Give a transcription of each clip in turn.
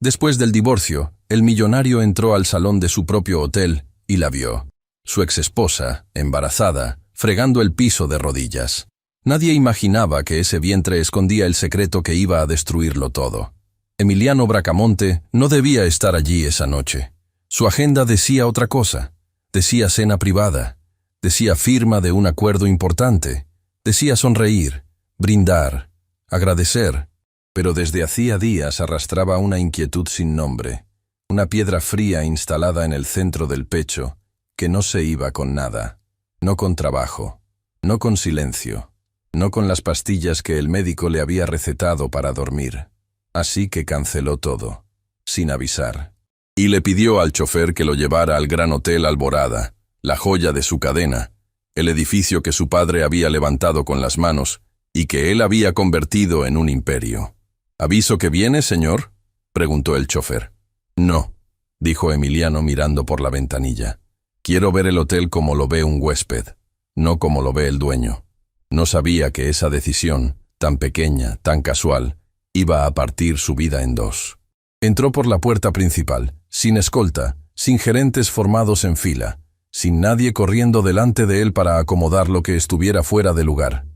Después del divorcio, el millonario entró al salón de su propio hotel y la vio. Su exesposa, embarazada, fregando el piso de rodillas. Nadie imaginaba que ese vientre escondía el secreto que iba a destruirlo todo. Emiliano Bracamonte no debía estar allí esa noche. Su agenda decía otra cosa. Decía cena privada. Decía firma de un acuerdo importante. Decía sonreír, brindar, agradecer. Pero desde hacía días arrastraba una inquietud sin nombre. Una piedra fría instalada en el centro del pecho, que no se iba con nada. No con trabajo. No con silencio. No con las pastillas que el médico le había recetado para dormir. Así que canceló todo, sin avisar. Y le pidió al chofer que lo llevara al Gran Hotel Alborada, la joya de su cadena, el edificio que su padre había levantado con las manos y que él había convertido en un imperio. «¿Aviso que viene, señor?», preguntó el chofer. «No», dijo Emiliano mirando por la ventanilla. «Quiero ver el hotel como lo ve un huésped, no como lo ve el dueño». No sabía que esa decisión, tan pequeña, tan casual, iba a partir su vida en dos. Entró por la puerta principal, sin escolta, sin gerentes formados en fila, sin nadie corriendo delante de él para acomodar lo que estuviera fuera de lugar.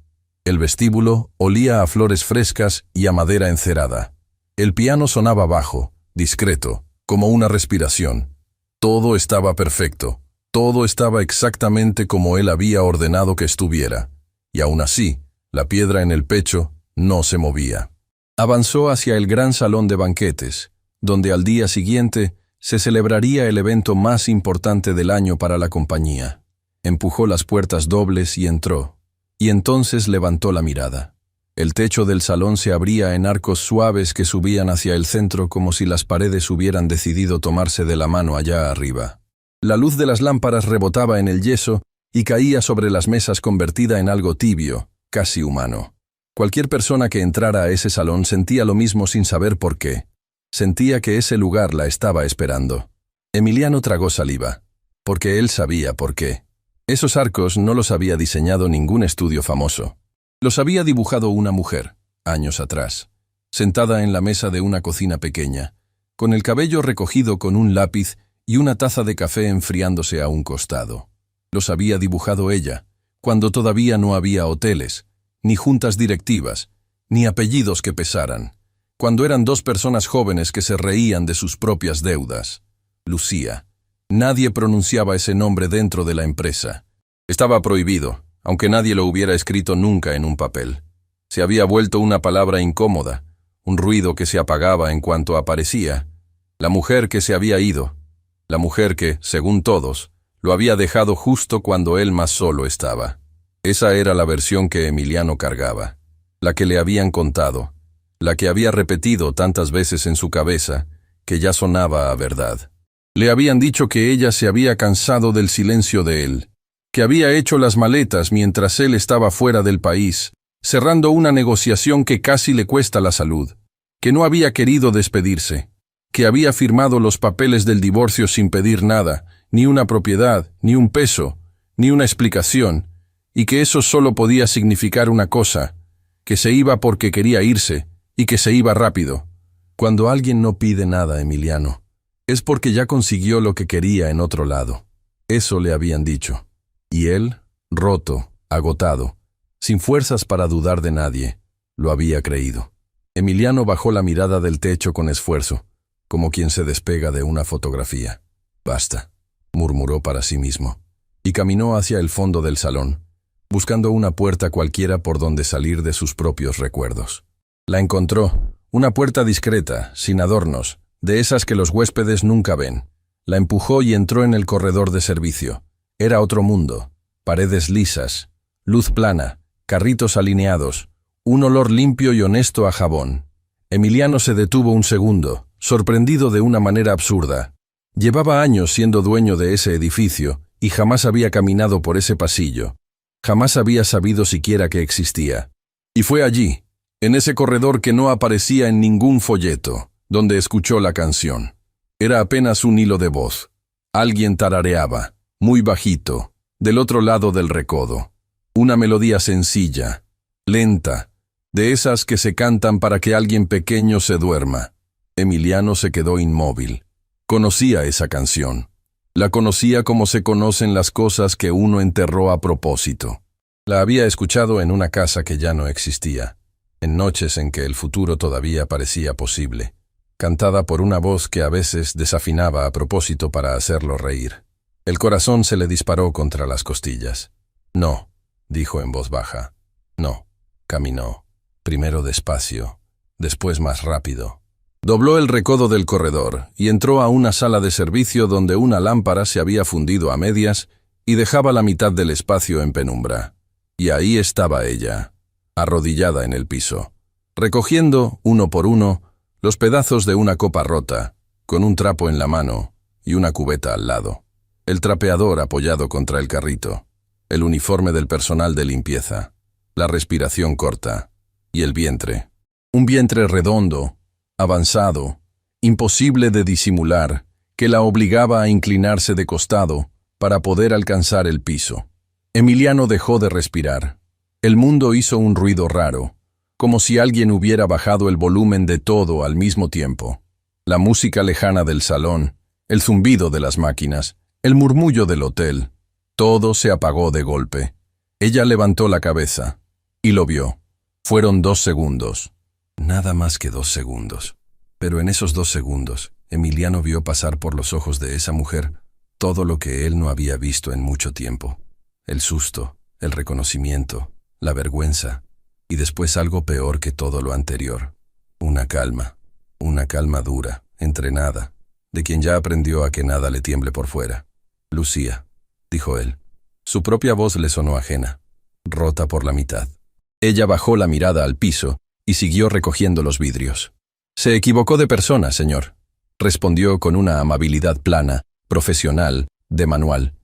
El vestíbulo olía a flores frescas y a madera encerada. El piano sonaba bajo, discreto, como una respiración. Todo estaba perfecto, todo estaba exactamente como él había ordenado que estuviera. Y aún así, la piedra en el pecho no se movía. Avanzó hacia el gran salón de banquetes, donde al día siguiente se celebraría el evento más importante del año para la compañía. Empujó las puertas dobles y entró, y entonces levantó la mirada. El techo del salón se abría en arcos suaves que subían hacia el centro como si las paredes hubieran decidido tomarse de la mano allá arriba. La luz de las lámparas rebotaba en el yeso y caía sobre las mesas convertida en algo tibio, casi humano. Cualquier persona que entrara a ese salón sentía lo mismo sin saber por qué. Sentía que ese lugar la estaba esperando. Emiliano tragó saliva, porque él sabía por qué. Esos arcos no los había diseñado ningún estudio famoso. Los había dibujado una mujer, años atrás, sentada en la mesa de una cocina pequeña, con el cabello recogido con un lápiz y una taza de café enfriándose a un costado. Los había dibujado ella, cuando todavía no había hoteles, ni juntas directivas, ni apellidos que pesaran, cuando eran dos personas jóvenes que se reían de sus propias deudas. Lucía. Nadie pronunciaba ese nombre dentro de la empresa. Estaba prohibido, aunque nadie lo hubiera escrito nunca en un papel. Se había vuelto una palabra incómoda, un ruido que se apagaba en cuanto aparecía. La mujer que se había ido, la mujer que, según todos, lo había dejado justo cuando él más solo estaba. Esa era la versión que Emiliano cargaba, la que le habían contado, la que había repetido tantas veces en su cabeza, que ya sonaba a verdad. Le habían dicho que ella se había cansado del silencio de él, que había hecho las maletas mientras él estaba fuera del país, cerrando una negociación que casi le cuesta la salud, que no había querido despedirse, que había firmado los papeles del divorcio sin pedir nada, ni una propiedad, ni un peso, ni una explicación, y que eso solo podía significar una cosa, que se iba porque quería irse, y que se iba rápido. Cuando alguien no pide nada, Emiliano, es porque ya consiguió lo que quería en otro lado. Eso le habían dicho. Y él, roto, agotado, sin fuerzas para dudar de nadie, lo había creído. Emiliano bajó la mirada del techo con esfuerzo, como quien se despega de una fotografía. «Basta», murmuró para sí mismo, y caminó hacia el fondo del salón, buscando una puerta cualquiera por donde salir de sus propios recuerdos. La encontró, una puerta discreta, sin adornos, de esas que los huéspedes nunca ven. La empujó y entró en el corredor de servicio. Era otro mundo, paredes lisas, luz plana, carritos alineados, un olor limpio y honesto a jabón. Emiliano se detuvo un segundo, sorprendido de una manera absurda. Llevaba años siendo dueño de ese edificio y jamás había caminado por ese pasillo. Jamás había sabido siquiera que existía. Y fue allí, en ese corredor que no aparecía en ningún folleto, donde escuchó la canción. Era apenas un hilo de voz. Alguien tarareaba, muy bajito, del otro lado del recodo. Una melodía sencilla, lenta, de esas que se cantan para que alguien pequeño se duerma. Emiliano se quedó inmóvil. Conocía esa canción. La conocía como se conocen las cosas que uno enterró a propósito. La había escuchado en una casa que ya no existía, en noches en que el futuro todavía parecía posible, cantada por una voz que a veces desafinaba a propósito para hacerlo reír. El corazón se le disparó contra las costillas. «No», dijo en voz baja. «No». Caminó, primero despacio, después más rápido. Dobló el recodo del corredor y entró a una sala de servicio donde una lámpara se había fundido a medias y dejaba la mitad del espacio en penumbra. Y ahí estaba ella, arrodillada en el piso, recogiendo, uno por uno, los pedazos de una copa rota, con un trapo en la mano y una cubeta al lado. El trapeador apoyado contra el carrito, el uniforme del personal de limpieza, la respiración corta y el vientre. Un vientre redondo, avanzado, imposible de disimular, que la obligaba a inclinarse de costado para poder alcanzar el piso. Emiliano dejó de respirar. El mundo hizo un ruido raro, como si alguien hubiera bajado el volumen de todo al mismo tiempo. La música lejana del salón, el zumbido de las máquinas, el murmullo del hotel, todo se apagó de golpe. Ella levantó la cabeza y lo vio. Fueron 2 segundos. Nada más que 2 segundos. Pero en esos 2 segundos, Emiliano vio pasar por los ojos de esa mujer todo lo que él no había visto en mucho tiempo. El susto, el reconocimiento, la vergüenza, y después algo peor que todo lo anterior. Una calma dura, entrenada, de quien ya aprendió a que nada le tiemble por fuera. «Lucía», dijo él. Su propia voz le sonó ajena, rota por la mitad. Ella bajó la mirada al piso y siguió recogiendo los vidrios. «Se equivocó de persona, señor», respondió con una amabilidad plana, profesional, de manual.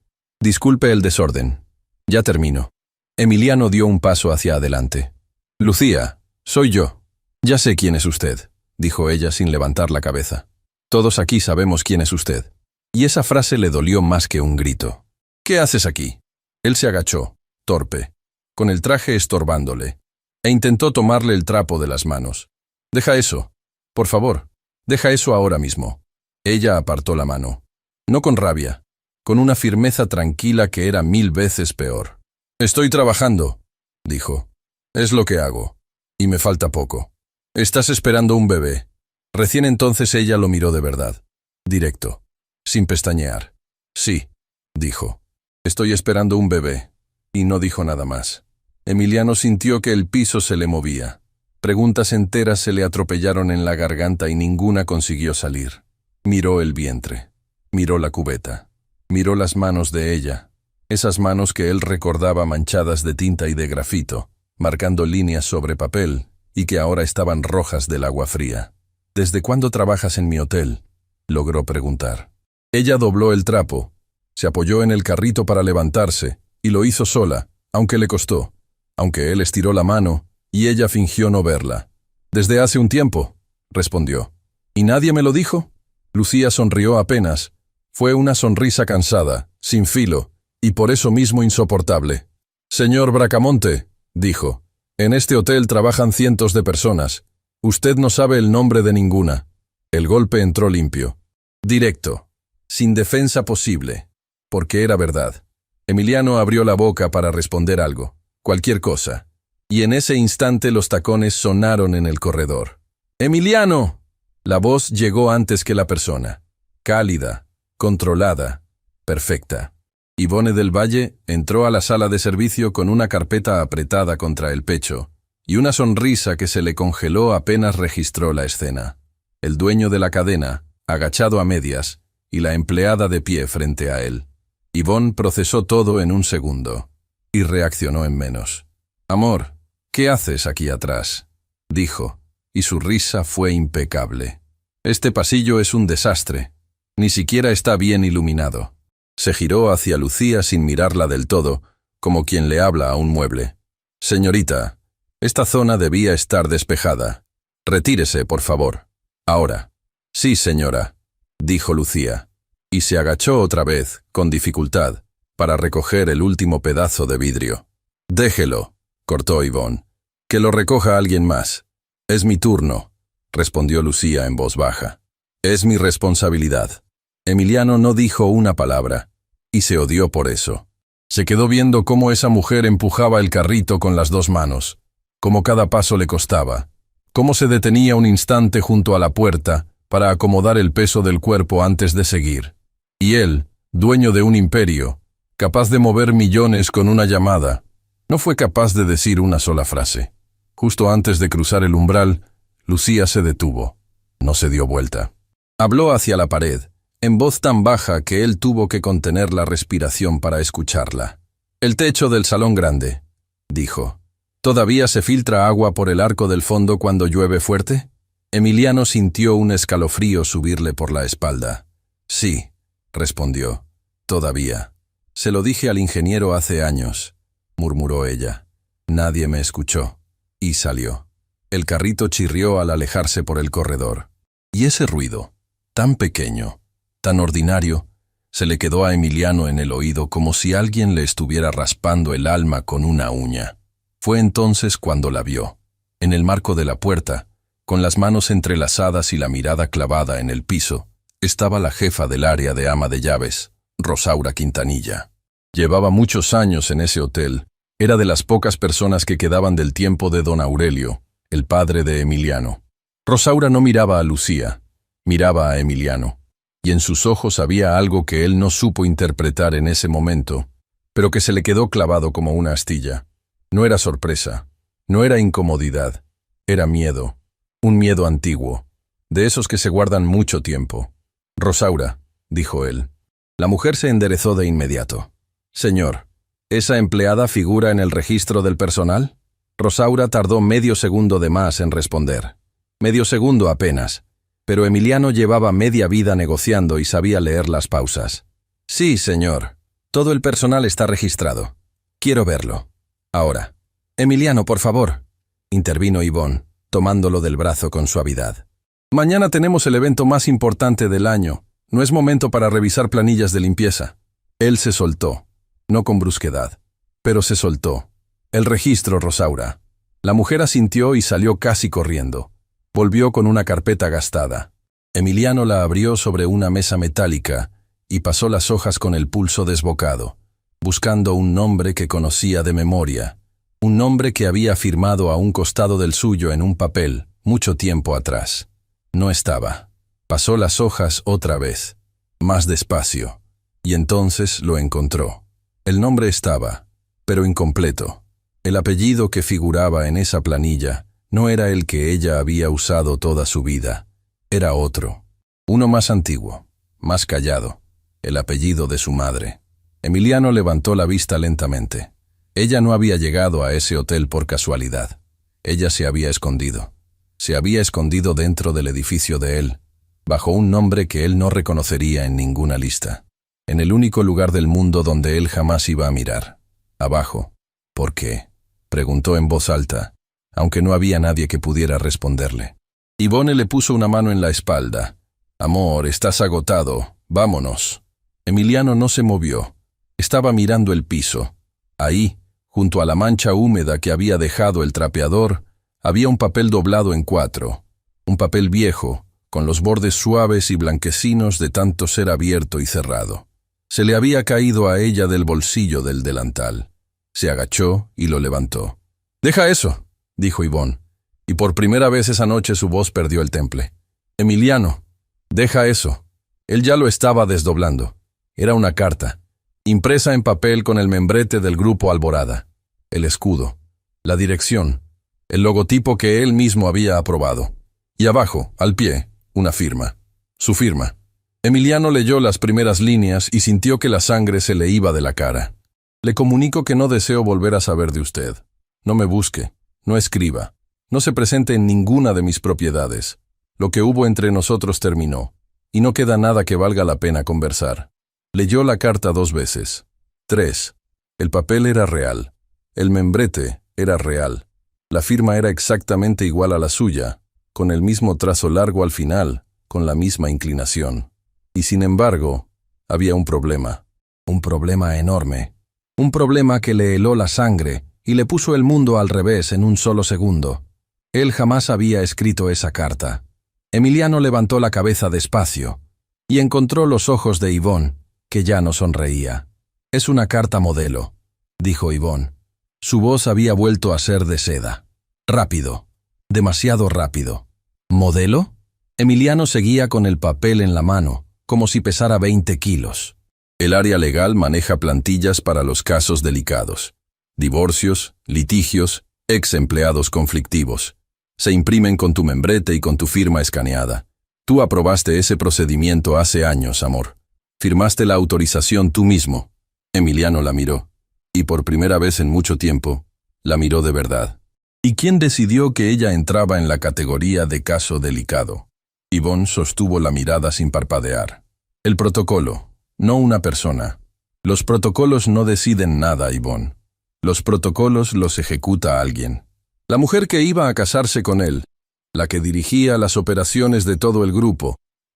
«Disculpe el desorden. Ya termino». Emiliano dio un paso hacia adelante. «Lucía, soy yo. Ya sé quién es usted», dijo ella sin levantar la cabeza. «Todos aquí sabemos quién es usted». Y esa frase le dolió más que un grito. «¿Qué haces aquí?» Él se agachó, torpe, con el traje estorbándole, e intentó tomarle el trapo de las manos. «Deja eso. Por favor, deja eso ahora mismo». Ella apartó la mano. No con rabia, con una firmeza tranquila que era 1000 veces peor. «Estoy trabajando», dijo. «Es lo que hago. Y me falta poco. Estás esperando un bebé». Recién entonces ella lo miró de verdad. Directo, sin pestañear. «Sí», dijo. «Estoy esperando un bebé». Y no dijo nada más. Emiliano sintió que el piso se le movía. Preguntas enteras se le atropellaron en la garganta y ninguna consiguió salir. Miró el vientre. Miró la cubeta. Miró las manos de ella. Esas manos que él recordaba manchadas de tinta y de grafito, marcando líneas sobre papel, y que ahora estaban rojas del agua fría. «¿Desde cuándo trabajas en mi hotel?», logró preguntar. Ella dobló el trapo, se apoyó en el carrito para levantarse, y lo hizo sola, aunque le costó, aunque él estiró la mano, y ella fingió no verla. «Desde hace un tiempo», respondió. «¿Y nadie me lo dijo?». Lucía sonrió apenas. Fue una sonrisa cansada, sin filo, y por eso mismo insoportable. «Señor Bracamonte», dijo, «en este hotel trabajan cientos de personas. Usted no sabe el nombre de ninguna». El golpe entró limpio, directo, sin defensa posible, porque era verdad. Emiliano abrió la boca para responder algo, cualquier cosa, y en ese instante los tacones sonaron en el corredor. «¡Emiliano!». La voz llegó antes que la persona, cálida, controlada, perfecta. Ivone del Valle entró a la sala de servicio con una carpeta apretada contra el pecho y una sonrisa que se le congeló apenas registró la escena. El dueño de la cadena, agachado a medias, y la empleada de pie frente a él. Ivone procesó todo en un segundo y reaccionó en menos. «Amor, ¿qué haces aquí atrás?», dijo, y su risa fue impecable. «Este pasillo es un desastre. Ni siquiera está bien iluminado». Se giró hacia Lucía sin mirarla del todo, como quien le habla a un mueble. «Señorita, esta zona debía estar despejada. Retírese, por favor. Ahora». «Sí, señora», dijo Lucía, y se agachó otra vez, con dificultad, para recoger el último pedazo de vidrio. «Déjelo», cortó Ivone. «Que lo recoja alguien más. Es mi turno». respondió Lucía en voz baja. Es mi responsabilidad. Emiliano no dijo una palabra, y se odió por eso. Se quedó viendo cómo esa mujer empujaba el carrito con las 2 manos, cómo cada paso le costaba, cómo se detenía un instante junto a la puerta para acomodar el peso del cuerpo antes de seguir. Y él, dueño de un imperio, capaz de mover millones con una llamada, no fue capaz de decir una sola frase. Justo antes de cruzar el umbral, Lucía se detuvo. No se dio vuelta. Habló hacia la pared, en voz tan baja que él tuvo que contener la respiración para escucharla. «El techo del salón grande», dijo. «¿Todavía se filtra agua por el arco del fondo cuando llueve fuerte?» Emiliano sintió un escalofrío subirle por la espalda. «Sí», respondió. «Todavía. Se lo dije al ingeniero hace años», murmuró ella. Nadie me escuchó. Y salió. El carrito chirrió al alejarse por el corredor. Y ese ruido, tan pequeño, tan ordinario, se le quedó a Emiliano en el oído como si alguien le estuviera raspando el alma con una uña. Fue entonces cuando la vio, en el marco de la puerta, con las manos entrelazadas y la mirada clavada en el piso, estaba la jefa del área de ama de llaves, Rosaura Quintanilla. Llevaba muchos años en ese hotel, era de las pocas personas que quedaban del tiempo de don Aurelio, el padre de Emiliano. Rosaura no miraba a Lucía, miraba a Emiliano, y en sus ojos había algo que él no supo interpretar en ese momento, pero que se le quedó clavado como una astilla. No era sorpresa, no era incomodidad, era miedo, un miedo antiguo, de esos que se guardan mucho tiempo. «Rosaura», dijo él. La mujer se enderezó de inmediato. «Señor, ¿esa empleada figura en el registro del personal?» Rosaura tardó medio segundo de más en responder. Medio segundo apenas, pero Emiliano llevaba media vida negociando y sabía leer las pausas. «Sí, señor. Todo el personal está registrado. Quiero verlo. Ahora». «Emiliano, por favor», intervino Ivonne, tomándolo del brazo con suavidad. «Mañana tenemos el evento más importante del año. No es momento para revisar planillas de limpieza». Él se soltó, no con brusquedad, pero se soltó. «El registro, Rosaura». La mujer asintió y salió casi corriendo. Volvió con una carpeta gastada. Emiliano la abrió sobre una mesa metálica y pasó las hojas con el pulso desbocado, buscando un nombre que conocía de memoria, un nombre que había firmado a un costado del suyo en un papel mucho tiempo atrás. No estaba. Pasó las hojas otra vez, más despacio, y entonces lo encontró. El nombre estaba, pero incompleto. El apellido que figuraba en esa planilla no era el que ella había usado toda su vida. Era otro, uno más antiguo, más callado, el apellido de su madre. Emiliano levantó la vista lentamente. Ella no había llegado a ese hotel por casualidad. Ella se había escondido. Se había escondido dentro del edificio de él, bajo un nombre que él no reconocería en ninguna lista. En el único lugar del mundo donde él jamás iba a mirar. Abajo. «¿Por qué?», preguntó en voz alta, aunque no había nadie que pudiera responderle. Ivonne le puso una mano en la espalda. «Amor, estás agotado. Vámonos». Emiliano no se movió. Estaba mirando el piso. Ahí, junto a la mancha húmeda que había dejado el trapeador, había un papel doblado en 4. Un papel viejo, con los bordes suaves y blanquecinos de tanto ser abierto y cerrado. Se le había caído a ella del bolsillo del delantal. Se agachó y lo levantó. «Deja eso», dijo Ivonne, y por primera vez esa noche su voz perdió el temple. «Emiliano, deja eso». Él ya lo estaba desdoblando. Era una carta, impresa en papel con el membrete del grupo Alborada, el escudo, la dirección, el logotipo que él mismo había aprobado. Y abajo, al pie, una firma. Su firma. Emiliano leyó las primeras líneas y sintió que la sangre se le iba de la cara. «Le comunico que no deseo volver a saber de usted. No me busque, no escriba, no se presente en ninguna de mis propiedades. Lo que hubo entre nosotros terminó, y no queda nada que valga la pena conversar». Leyó la carta 2 veces. 3. El papel era real. El membrete era real. La firma era exactamente igual a la suya, con el mismo trazo largo al final, con la misma inclinación. Y sin embargo, había un problema enorme. Un problema que le heló la sangre y le puso el mundo al revés en un solo segundo. Él jamás había escrito esa carta. Emiliano levantó la cabeza despacio y encontró los ojos de Yvonne, que ya no sonreía. «Es una carta modelo», dijo Yvonne. Su voz había vuelto a ser de seda. Rápido, demasiado rápido. ¿Modelo? Emiliano seguía con el papel en la mano, como si pesara 20 kilos. El área legal maneja plantillas para los casos delicados. Divorcios, litigios, ex empleados conflictivos. Se imprimen con tu membrete y con tu firma escaneada. Tú aprobaste ese procedimiento hace años, amor. Firmaste la autorización tú mismo. Emiliano la miró. Y por primera vez en mucho tiempo, la miró de verdad. ¿Y quién decidió que ella entraba en la categoría de caso delicado? Yvonne sostuvo la mirada sin parpadear. El protocolo, no una persona. Los protocolos no deciden nada, Yvonne. Los protocolos los ejecuta alguien. La mujer que iba a casarse con él, la que dirigía las operaciones de todo el grupo,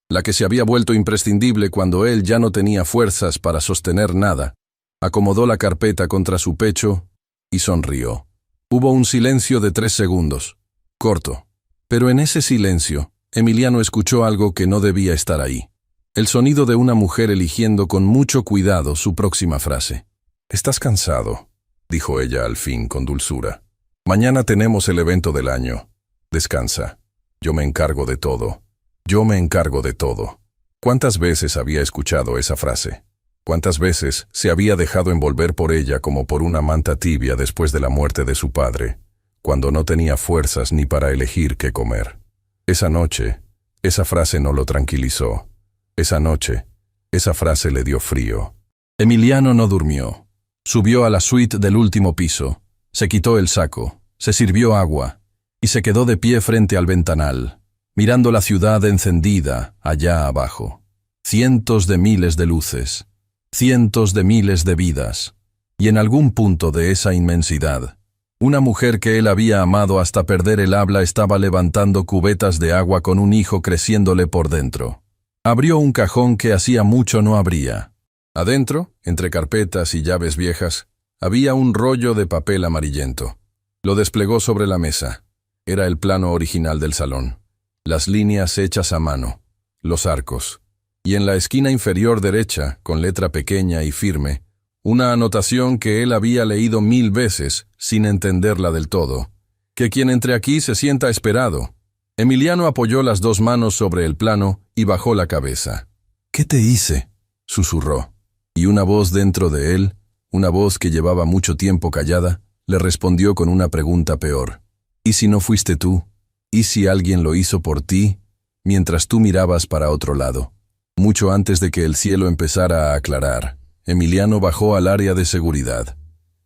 la que se había vuelto imprescindible cuando él ya no tenía fuerzas para sostener nada, acomodó la carpeta contra su pecho y sonrió. Hubo un silencio de 3 segundos, corto. Pero en ese silencio, Emiliano escuchó algo que no debía estar ahí. El sonido de una mujer eligiendo con mucho cuidado su próxima frase. «¿Estás cansado?», dijo ella al fin con dulzura. «Mañana tenemos el evento del año. Descansa. Yo me encargo de todo. Yo me encargo de todo». ¿Cuántas veces había escuchado esa frase? ¿Cuántas veces se había dejado envolver por ella como por una manta tibia después de la muerte de su padre, cuando no tenía fuerzas ni para elegir qué comer? Esa noche, esa frase no lo tranquilizó. Esa noche, esa frase le dio frío. Emiliano no durmió. Subió a la suite del último piso, se quitó el saco, se sirvió agua y se quedó de pie frente al ventanal, mirando la ciudad encendida allá abajo. Cientos de miles de luces, cientos de miles de vidas, y en algún punto de esa inmensidad, una mujer que él había amado hasta perder el habla estaba levantando cubetas de agua con un hijo creciéndole por dentro. Abrió un cajón que hacía mucho no abría. Adentro, entre carpetas y llaves viejas, había un rollo de papel amarillento. Lo desplegó sobre la mesa. Era el plano original del salón. Las líneas hechas a mano, los arcos. Y en la esquina inferior derecha, con letra pequeña y firme, una anotación que él había leído 1000 veces, sin entenderla del todo. Que quien entre aquí se sienta esperado. Emiliano apoyó las 2 manos sobre el plano y bajó la cabeza. «¿Qué te hice?», susurró. Y una voz dentro de él, una voz que llevaba mucho tiempo callada, le respondió con una pregunta peor. «¿Y si no fuiste tú? ¿Y si alguien lo hizo por ti, mientras tú mirabas para otro lado?» Mucho antes de que el cielo empezara a aclarar, Emiliano bajó al área de seguridad.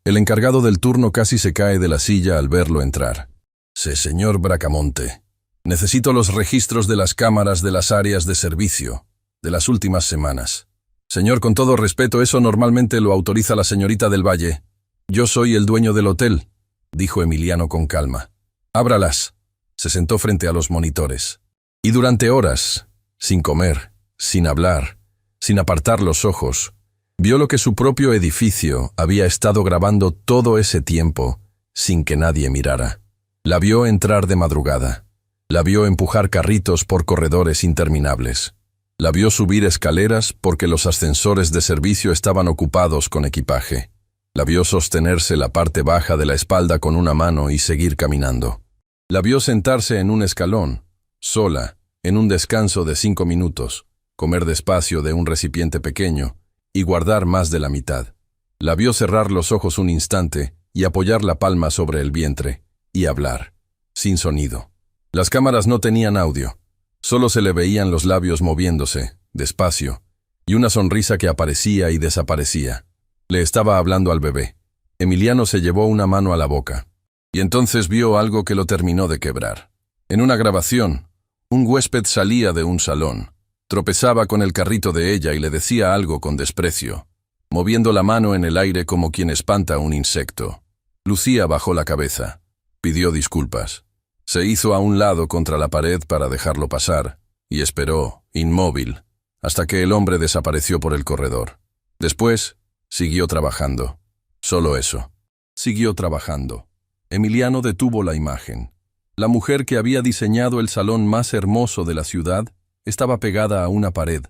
El encargado del turno casi se cae de la silla al verlo entrar. «Sí, señor Bracamonte. Necesito los registros de las cámaras de las áreas de servicio, de las últimas semanas. Señor, con todo respeto, eso normalmente lo autoriza la señorita del Valle. Yo soy el dueño del hotel», dijo Emiliano con calma. «Ábralas». Se sentó frente a los monitores. Y durante horas, sin comer, sin hablar, sin apartar los ojos, vio lo que su propio edificio había estado grabando todo ese tiempo, sin que nadie mirara. La vio entrar de madrugada. La vio empujar carritos por corredores interminables. La vio subir escaleras porque los ascensores de servicio estaban ocupados con equipaje. La vio sostenerse la parte baja de la espalda con una mano y seguir caminando. La vio sentarse en un escalón, sola, en un descanso de 5 minutos, comer despacio de un recipiente pequeño y guardar más de la mitad. La vio cerrar los ojos un instante y apoyar la palma sobre el vientre y hablar, sin sonido. Las cámaras no tenían audio. Solo se le veían los labios moviéndose, despacio, y una sonrisa que aparecía y desaparecía. Le estaba hablando al bebé. Emiliano se llevó una mano a la boca. Y entonces vio algo que lo terminó de quebrar. En una grabación, un huésped salía de un salón. Tropezaba con el carrito de ella y le decía algo con desprecio, moviendo la mano en el aire como quien espanta un insecto. Lucía bajó la cabeza. Pidió disculpas. Se hizo a un lado contra la pared para dejarlo pasar, y esperó, inmóvil, hasta que el hombre desapareció por el corredor. Después, siguió trabajando. Solo eso. Siguió trabajando. Emiliano detuvo la imagen. La mujer que había diseñado el salón más hermoso de la ciudad estaba pegada a una pared,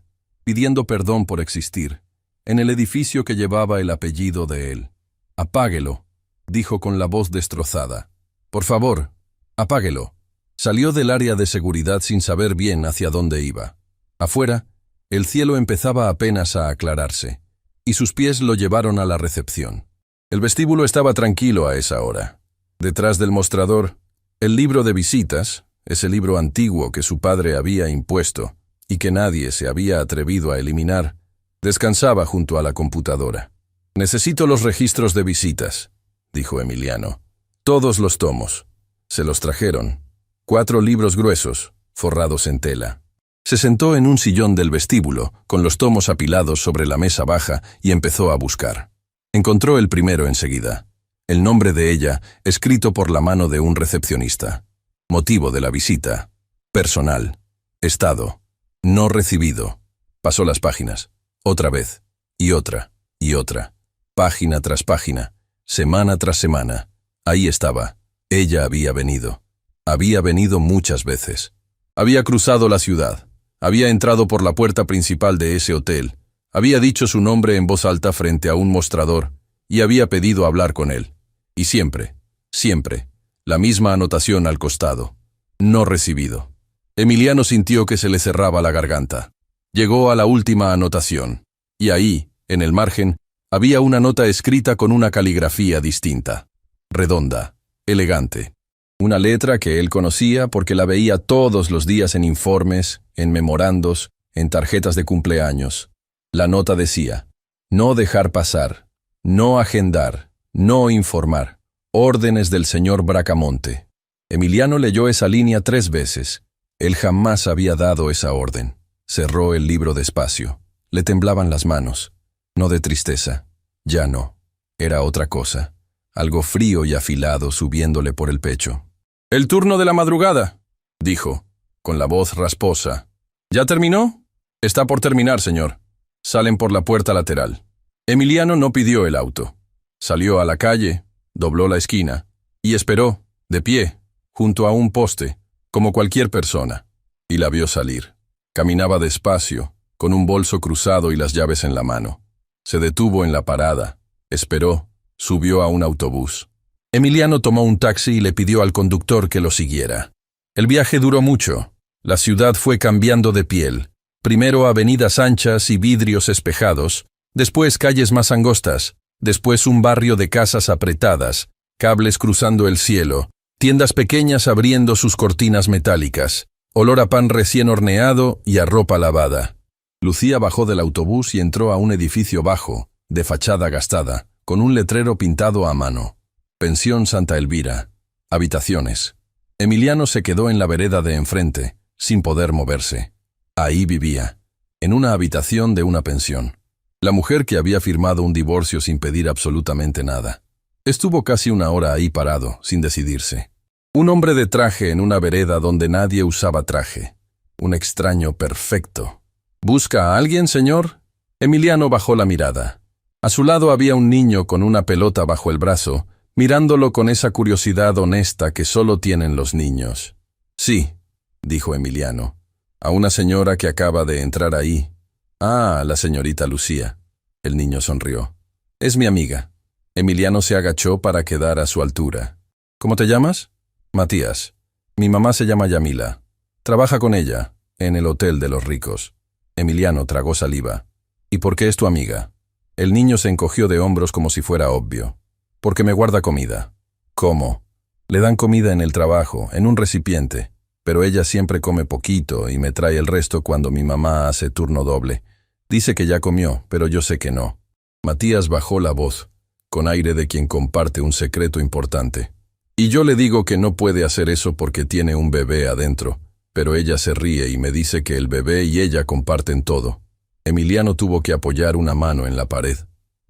pidiendo perdón por existir, en el edificio que llevaba el apellido de él. «Apáguelo», dijo con la voz destrozada. «Por favor, apáguelo». Salió del área de seguridad sin saber bien hacia dónde iba. Afuera, el cielo empezaba apenas a aclararse, y sus pies lo llevaron a la recepción. El vestíbulo estaba tranquilo a esa hora. Detrás del mostrador, el libro de visitas, ese libro antiguo que su padre había impuesto y que nadie se había atrevido a eliminar, descansaba junto a la computadora. «Necesito los registros de visitas», dijo Emiliano. «Todos los tomos». Se los trajeron. 4 libros gruesos, forrados en tela. Se sentó en un sillón del vestíbulo, con los tomos apilados sobre la mesa baja, y empezó a buscar. Encontró el primero enseguida. El nombre de ella, escrito por la mano de un recepcionista. Motivo de la visita. Personal. Estado. No recibido. Pasó las páginas. Otra vez. Y otra. Y otra. Página tras página. Semana tras semana. Ahí estaba. Ella había venido. Había venido muchas veces. Había cruzado la ciudad. Había entrado por la puerta principal de ese hotel. Había dicho su nombre en voz alta frente a un mostrador y había pedido hablar con él. Y siempre, la misma anotación al costado. No recibido. Emiliano sintió que se le cerraba la garganta. Llegó a la última anotación. Y ahí, en el margen, había una nota escrita con una caligrafía distinta. Redonda, elegante. Una letra que él conocía porque la veía todos los días en informes, en memorandos, en tarjetas de cumpleaños. La nota decía: no dejar pasar, no agendar, no informar. Órdenes del señor Bracamonte. Emiliano leyó esa línea 3 veces. Él jamás había dado esa orden. Cerró el libro despacio. Le temblaban las manos. No de tristeza. Ya no. Era otra cosa. Algo frío y afilado subiéndole por el pecho. «El turno de la madrugada», dijo, con la voz rasposa. «¿Ya terminó?» «Está por terminar, señor». Salen por la puerta lateral. Emiliano no pidió el auto. Salió a la calle, dobló la esquina y esperó, de pie, junto a un poste, como cualquier persona. Y la vio salir. Caminaba despacio, con un bolso cruzado y las llaves en la mano. Se detuvo en la parada, esperó, subió a un autobús. Emiliano tomó un taxi y le pidió al conductor que lo siguiera. El viaje duró mucho. La ciudad fue cambiando de piel. Primero avenidas anchas y vidrios espejados, después calles más angostas, después un barrio de casas apretadas, cables cruzando el cielo, tiendas pequeñas abriendo sus cortinas metálicas, olor a pan recién horneado y a ropa lavada. Lucía bajó del autobús y entró a un edificio bajo, de fachada gastada, con un letrero pintado a mano. Pensión Santa Elvira. Habitaciones. Emiliano se quedó en la vereda de enfrente, sin poder moverse. Ahí vivía, en una habitación de una pensión. La mujer que había firmado un divorcio sin pedir absolutamente nada. Estuvo casi 1 hora ahí parado, sin decidirse. Un hombre de traje en una vereda donde nadie usaba traje. Un extraño perfecto. «¿Busca a alguien, señor?» Emiliano bajó la mirada. A su lado había un niño con una pelota bajo el brazo, mirándolo con esa curiosidad honesta que solo tienen los niños. «Sí», dijo Emiliano. «A una señora que acaba de entrar ahí». «Ah, la señorita Lucía». El niño sonrió. «Es mi amiga». Emiliano se agachó para quedar a su altura. «¿Cómo te llamas?» «Matías. Mi mamá se llama Yamila. Trabaja con ella, en el Hotel de los Ricos». Emiliano tragó saliva. «¿Y por qué es tu amiga?» El niño se encogió de hombros como si fuera obvio. «Porque me guarda comida». «¿Cómo?» «Le dan comida en el trabajo, en un recipiente, pero ella siempre come poquito y me trae el resto cuando mi mamá hace turno doble. Dice que ya comió, pero yo sé que no». Matías bajó la voz, con aire de quien comparte un secreto importante. «Y yo le digo que no puede hacer eso porque tiene un bebé adentro, pero ella se ríe y me dice que el bebé y ella comparten todo». Emiliano tuvo que apoyar una mano en la pared.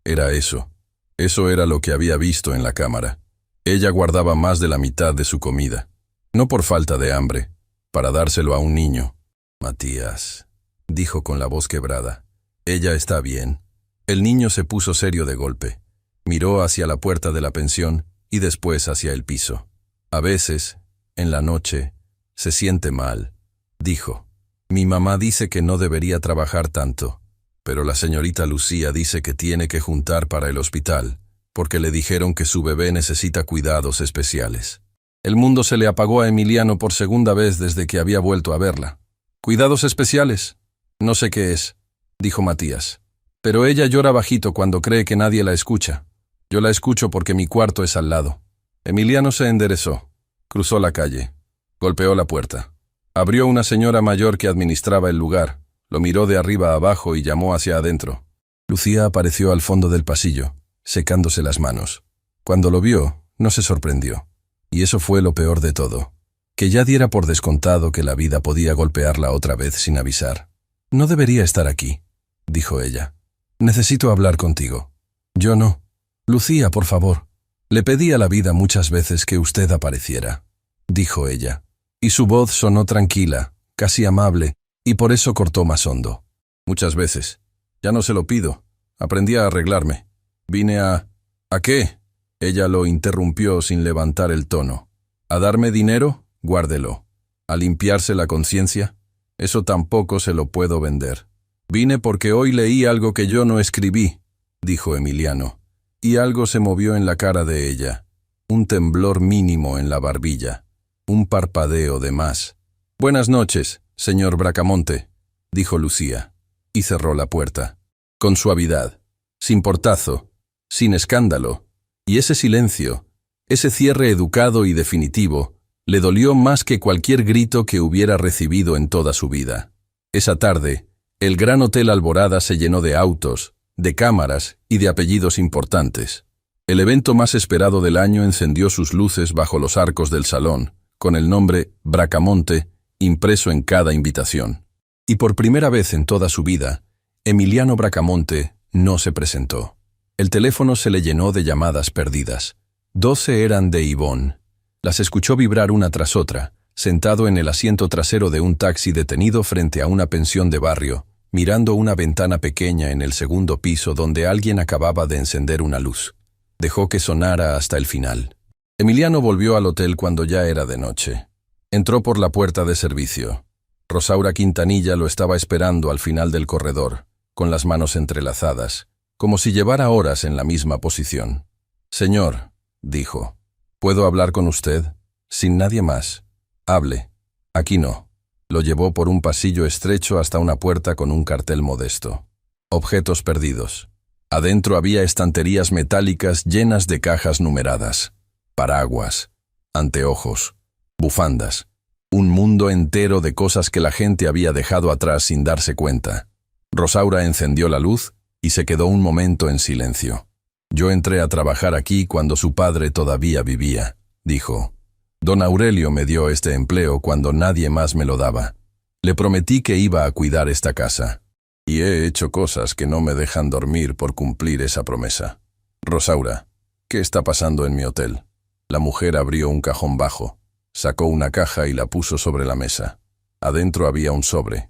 Era eso. Eso era lo que había visto en la cámara. Ella guardaba más de la mitad de su comida. No por falta de hambre, para dárselo a un niño. «Matías», dijo con la voz quebrada. «Ella está bien». El niño se puso serio de golpe. Miró hacia la puerta de la pensión y después hacia el piso. A veces, en la noche, se siente mal, dijo. Mi mamá dice que no debería trabajar tanto, pero la señorita Lucía dice que tiene que juntar para el hospital, porque le dijeron que su bebé necesita cuidados especiales. El mundo se le apagó a Emiliano por segunda vez desde que había vuelto a verla. ¿Cuidados especiales? No sé qué es, dijo Matías. Pero ella llora bajito cuando cree que nadie la escucha. Yo la escucho porque mi cuarto es al lado. Emiliano se enderezó, cruzó la calle, golpeó la puerta. Abrió una señora mayor que administraba el lugar, lo miró de arriba a abajo y llamó hacia adentro. Lucía apareció al fondo del pasillo, secándose las manos. Cuando lo vio, no se sorprendió. Y eso fue lo peor de todo, que ya diera por descontado que la vida podía golpearla otra vez sin avisar. No debería estar aquí, dijo ella. Necesito hablar contigo. Yo no. Lucía, por favor. Le pedí a la vida muchas veces que usted apareciera, dijo ella. Y su voz sonó tranquila, casi amable, y por eso cortó más hondo. Muchas veces. Ya no se lo pido. Aprendí a arreglarme. Vine a... ¿A qué? Ella lo interrumpió sin levantar el tono. ¿A darme dinero? Guárdelo. ¿A limpiarse la conciencia? Eso tampoco se lo puedo vender. Vine porque hoy leí algo que yo no escribí, dijo Emiliano, y algo se movió en la cara de ella. Un temblor mínimo en la barbilla. Un parpadeo de más. Buenas noches, señor Bracamonte, dijo Lucía, y cerró la puerta. Con suavidad, sin portazo, sin escándalo. Y ese silencio, ese cierre educado y definitivo, le dolió más que cualquier grito que hubiera recibido en toda su vida. Esa tarde, el Gran Hotel Alborada se llenó de autos, de cámaras y de apellidos importantes. El evento más esperado del año encendió sus luces bajo los arcos del salón, con el nombre Bracamonte impreso en cada invitación. Y por primera vez en toda su vida, Emiliano Bracamonte no se presentó. El teléfono se le llenó de llamadas perdidas. 12 eran de Ivonne. Las escuchó vibrar una tras otra, sentado en el asiento trasero de un taxi detenido frente a una pensión de barrio, mirando una ventana pequeña en el segundo piso donde alguien acababa de encender una luz. Dejó que sonara hasta el final. Emiliano volvió al hotel cuando ya era de noche. Entró por la puerta de servicio. Rosaura Quintanilla lo estaba esperando al final del corredor, con las manos entrelazadas, como si llevara horas en la misma posición. «Señor», dijo, «¿puedo hablar con usted? Sin nadie más. Hable. Aquí no». Lo llevó por un pasillo estrecho hasta una puerta con un cartel modesto. Objetos perdidos. Adentro había estanterías metálicas llenas de cajas numeradas, paraguas, anteojos, bufandas, un mundo entero de cosas que la gente había dejado atrás sin darse cuenta. Rosaura encendió la luz y se quedó un momento en silencio. «Yo entré a trabajar aquí cuando su padre todavía vivía», dijo. «Don Aurelio me dio este empleo cuando nadie más me lo daba. Le prometí que iba a cuidar esta casa. Y he hecho cosas que no me dejan dormir por cumplir esa promesa. Rosaura, ¿qué está pasando en mi hotel?» La mujer abrió un cajón bajo, sacó una caja y la puso sobre la mesa. Adentro había un sobre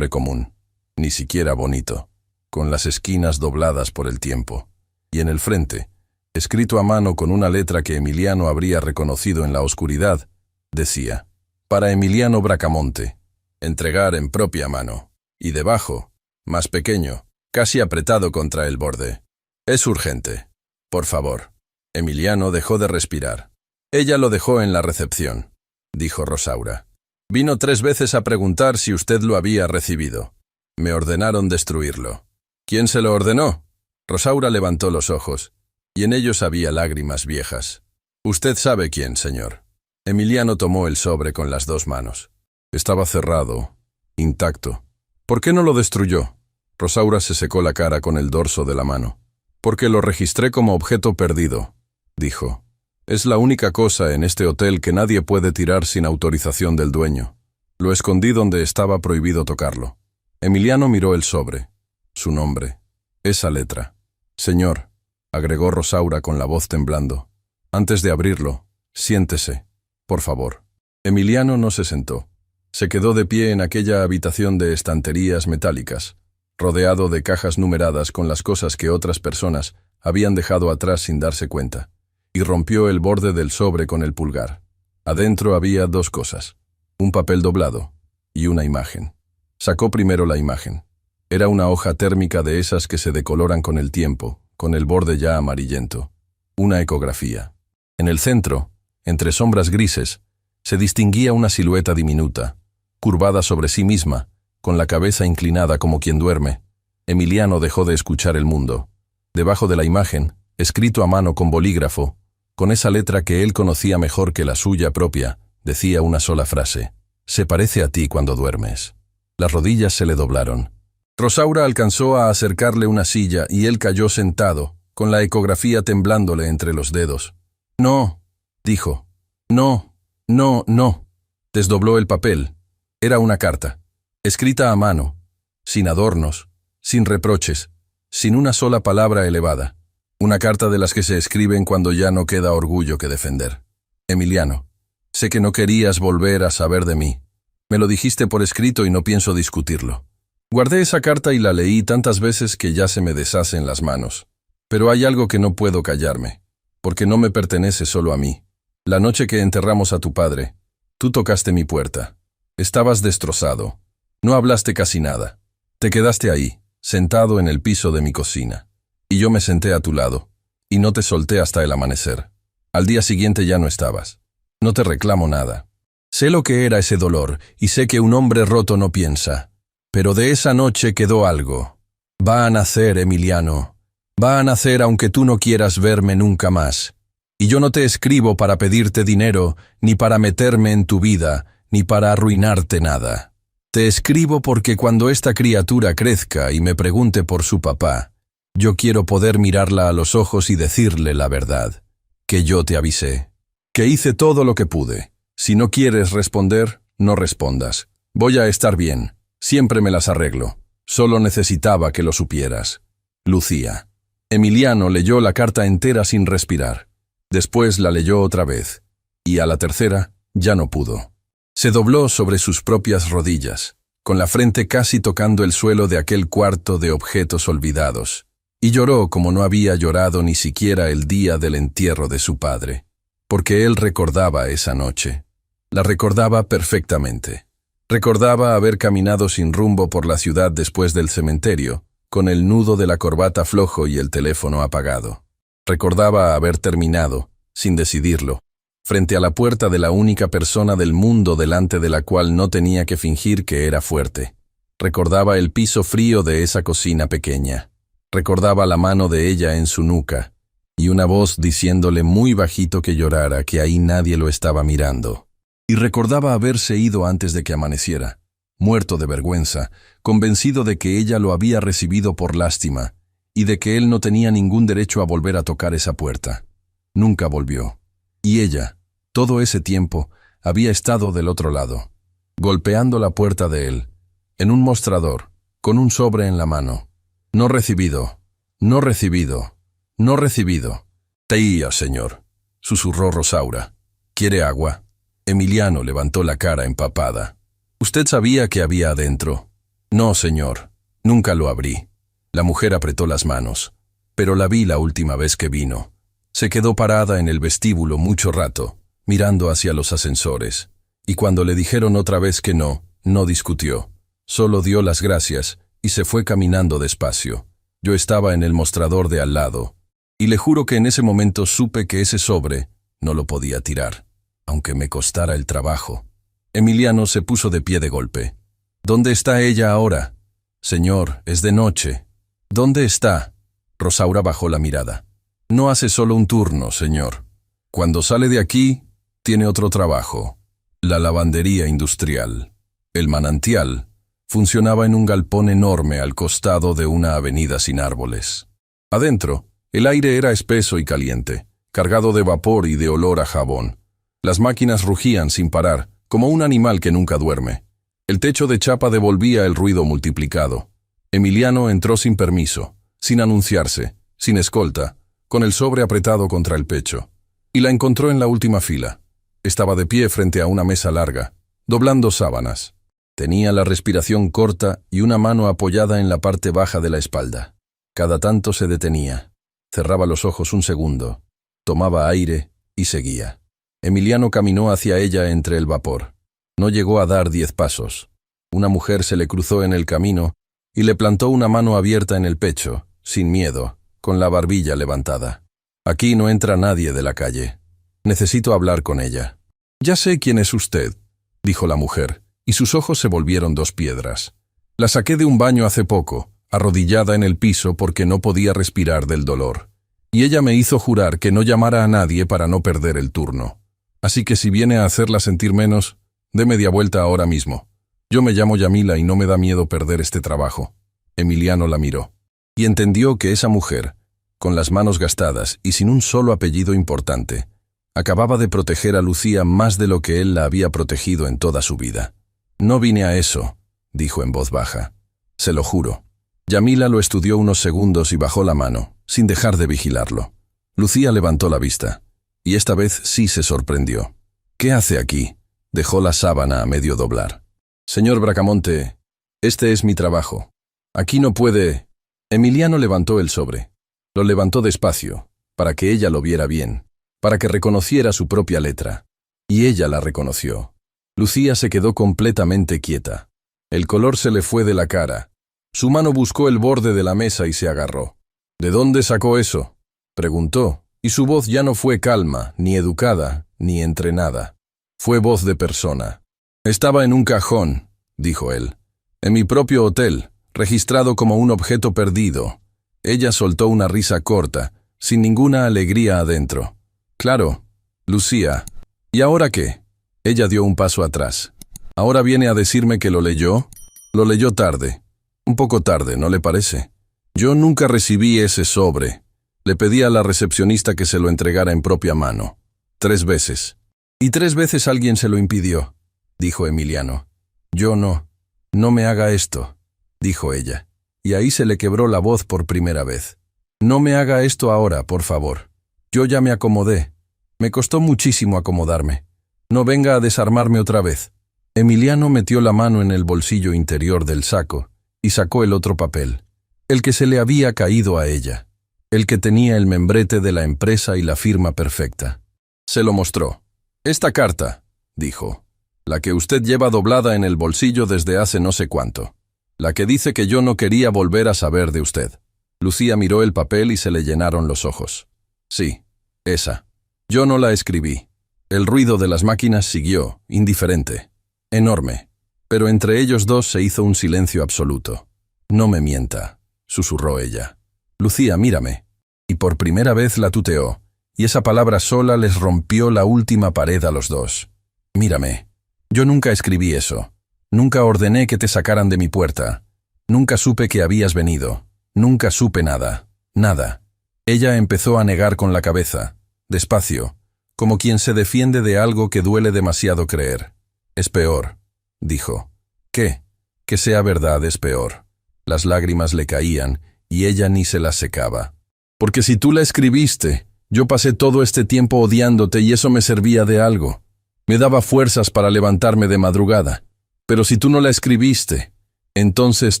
común, ni siquiera bonito, con las esquinas dobladas por el tiempo. Y en el frente, escrito a mano con una letra que Emiliano habría reconocido en la oscuridad, decía: «Para Emiliano Bracamonte, entregar en propia mano». Y debajo, más pequeño, casi apretado contra el borde: «Es urgente. Por favor». Emiliano dejó de respirar. «Ella lo dejó en la recepción», dijo Rosaura. «Vino 3 veces a preguntar si usted lo había recibido. Me ordenaron destruirlo». «¿Quién se lo ordenó?» Rosaura levantó los ojos, y en ellos había lágrimas viejas. «Usted sabe quién, señor». Emiliano tomó el sobre con las 2 manos. Estaba cerrado, intacto. «¿Por qué no lo destruyó?» Rosaura se secó la cara con el dorso de la mano. «Porque lo registré como objeto perdido», dijo. «Es la única cosa en este hotel que nadie puede tirar sin autorización del dueño. Lo escondí donde estaba prohibido tocarlo». Emiliano miró el sobre. Su nombre. Esa letra. «Señor», agregó Rosaura con la voz temblando, «antes de abrirlo, siéntese, por favor». Emiliano no se sentó. Se quedó de pie en aquella habitación de estanterías metálicas, rodeado de cajas numeradas con las cosas que otras personas habían dejado atrás sin darse cuenta, y rompió el borde del sobre con el pulgar. Adentro había dos cosas, un papel doblado y una imagen. Sacó primero la imagen. Era una hoja térmica de esas que se decoloran con el tiempo, con el borde ya amarillento. Una ecografía. En el centro, entre sombras grises, se distinguía una silueta diminuta, curvada sobre sí misma, con la cabeza inclinada como quien duerme. Emiliano dejó de escuchar el mundo. Debajo de la imagen, escrito a mano con bolígrafo, con esa letra que él conocía mejor que la suya propia, decía una sola frase: «Se parece a ti cuando duermes». Las rodillas se le doblaron. Rosaura alcanzó a acercarle una silla y él cayó sentado, con la ecografía temblándole entre los dedos. «No», dijo. «No, no, no». Desdobló el papel. Era una carta, escrita a mano, sin adornos, sin reproches, sin una sola palabra elevada. Una carta de las que se escriben cuando ya no queda orgullo que defender. «Emiliano, sé que no querías volver a saber de mí. Me lo dijiste por escrito y no pienso discutirlo. Guardé esa carta y la leí tantas veces que ya se me deshacen las manos. Pero hay algo que no puedo callarme, porque no me pertenece solo a mí. La noche que enterramos a tu padre, tú tocaste mi puerta. Estabas destrozado. No hablaste casi nada. Te quedaste ahí, sentado en el piso de mi cocina. Y yo me senté a tu lado, y no te solté hasta el amanecer. Al día siguiente ya no estabas. No te reclamo nada. Sé lo que era ese dolor, y sé que un hombre roto no piensa. Pero de esa noche quedó algo. Va a nacer, Emiliano. Va a nacer aunque tú no quieras verme nunca más. Y yo no te escribo para pedirte dinero, ni para meterme en tu vida, ni para arruinarte nada. Te escribo porque cuando esta criatura crezca y me pregunte por su papá, yo quiero poder mirarla a los ojos y decirle la verdad, que yo te avisé, que hice todo lo que pude. Si no quieres responder, no respondas. Voy a estar bien, siempre me las arreglo. Solo necesitaba que lo supieras. Lucía. Emiliano leyó la carta entera sin respirar. Después la leyó otra vez, y a la tercera ya no pudo. Se dobló sobre sus propias rodillas, con la frente casi tocando el suelo de aquel cuarto de objetos olvidados, y lloró como no había llorado ni siquiera el día del entierro de su padre, porque él recordaba esa noche. La recordaba perfectamente. Recordaba haber caminado sin rumbo por la ciudad después del cementerio, con el nudo de la corbata flojo y el teléfono apagado. Recordaba haber terminado, sin decidirlo, frente a la puerta de la única persona del mundo delante de la cual no tenía que fingir que era fuerte. Recordaba el piso frío de esa cocina pequeña. Recordaba la mano de ella en su nuca, y una voz diciéndole muy bajito que llorara, que ahí nadie lo estaba mirando. Y recordaba haberse ido antes de que amaneciera, muerto de vergüenza, convencido de que ella lo había recibido por lástima, y de que él no tenía ningún derecho a volver a tocar esa puerta. Nunca volvió. Y ella, todo ese tiempo, había estado del otro lado, golpeando la puerta de él, en un mostrador, con un sobre en la mano. No recibido, no recibido, no recibido. Teía, señor, susurró Rosaura. ¿Quiere agua? Emiliano levantó la cara empapada. ¿Usted sabía qué había adentro? No, señor, nunca lo abrí. La mujer apretó las manos. Pero la vi la última vez que vino. Se quedó parada en el vestíbulo mucho rato, mirando hacia los ascensores. Y cuando le dijeron otra vez que no, no discutió. Solo dio las gracias y se fue caminando despacio. Yo estaba en el mostrador de al lado, y le juro que en ese momento supe que ese sobre no lo podía tirar, aunque me costara el trabajo. Emiliano se puso de pie de golpe. ¿Dónde está ella ahora? Señor, es de noche. ¿Dónde está? Rosaura bajó la mirada. No hace solo un turno, señor. Cuando sale de aquí, tiene otro trabajo. La lavandería industrial. El manantial funcionaba en un galpón enorme al costado de una avenida sin árboles. Adentro, el aire era espeso y caliente, cargado de vapor y de olor a jabón. Las máquinas rugían sin parar, como un animal que nunca duerme. El techo de chapa devolvía el ruido multiplicado. Emiliano entró sin permiso, sin anunciarse, sin escolta, con el sobre apretado contra el pecho. Y la encontró en la última fila. Estaba de pie frente a una mesa larga, doblando sábanas. Tenía la respiración corta y una mano apoyada en la parte baja de la espalda. Cada tanto se detenía. Cerraba los ojos un segundo, tomaba aire y seguía. Emiliano caminó hacia ella entre el vapor. No llegó a dar 10 pasos. Una mujer se le cruzó en el camino y le plantó una mano abierta en el pecho, sin miedo, con la barbilla levantada. Aquí no entra nadie de la calle. Necesito hablar con ella. Ya sé quién es usted, dijo la mujer, y sus ojos se volvieron 2 piedras. La saqué de un baño hace poco, arrodillada en el piso porque no podía respirar del dolor. Y ella me hizo jurar que no llamara a nadie para no perder el turno. Así que si viene a hacerla sentir menos, dé media vuelta ahora mismo. Yo me llamo Yamila y no me da miedo perder este trabajo. Emiliano la miró. Y entendió que esa mujer, con las manos gastadas y sin un solo apellido importante, acababa de proteger a Lucía más de lo que él la había protegido en toda su vida. No vine a eso, dijo en voz baja. Se lo juro. Yamila lo estudió unos segundos y bajó la mano, sin dejar de vigilarlo. Lucía levantó la vista, y esta vez sí se sorprendió. ¿Qué hace aquí? Dejó la sábana a medio doblar. Señor Bracamonte, este es mi trabajo. Aquí no puede... Emiliano levantó el sobre. Lo levantó despacio, para que ella lo viera bien, para que reconociera su propia letra. Y ella la reconoció. Lucía se quedó completamente quieta. El color se le fue de la cara. Su mano buscó el borde de la mesa y se agarró. ¿De dónde sacó eso?, preguntó, y su voz ya no fue calma, ni educada, ni entrenada. Fue voz de persona. Estaba en un cajón, dijo él. En mi propio hotel, registrado como un objeto perdido. Ella soltó una risa corta, sin ninguna alegría adentro. Claro, Lucía. ¿Y ahora qué? Ella dio un paso atrás. ¿Ahora viene a decirme que lo leyó? Lo leyó tarde. Un poco tarde, ¿no le parece? Yo nunca recibí ese sobre. Le pedí a la recepcionista que se lo entregara en propia mano. 3 veces. Y 3 veces alguien se lo impidió, dijo Emiliano. Yo no. No me haga esto, dijo ella. Y ahí se le quebró la voz por primera vez. No me haga esto ahora, por favor. Yo ya me acomodé. Me costó muchísimo acomodarme. No venga a desarmarme otra vez. Emiliano metió la mano en el bolsillo interior del saco y sacó el otro papel, el que se le había caído a ella, el que tenía el membrete de la empresa y la firma perfecta. Se lo mostró. Esta carta, dijo, la que usted lleva doblada en el bolsillo desde hace no sé cuánto, la que dice que yo no quería volver a saber de usted. Lucía miró el papel y se le llenaron los ojos. Sí, esa. Yo no la escribí. El ruido de las máquinas siguió, indiferente, enorme. Pero entre ellos dos se hizo un silencio absoluto. No me mienta, susurró ella. Lucía, mírame. Y por primera vez la tuteó, y esa palabra sola les rompió la última pared a los dos. Mírame. Yo nunca escribí eso. Nunca ordené que te sacaran de mi puerta. Nunca supe que habías venido. Nunca supe nada. Nada. Ella empezó a negar con la cabeza, despacio, como quien se defiende de algo que duele demasiado creer. Es peor, dijo. ¿Qué? Que sea verdad es peor. Las lágrimas le caían y ella ni se las secaba. Porque si tú la escribiste, yo pasé todo este tiempo odiándote y eso me servía de algo. Me daba fuerzas para levantarme de madrugada. Pero si tú no la escribiste, entonces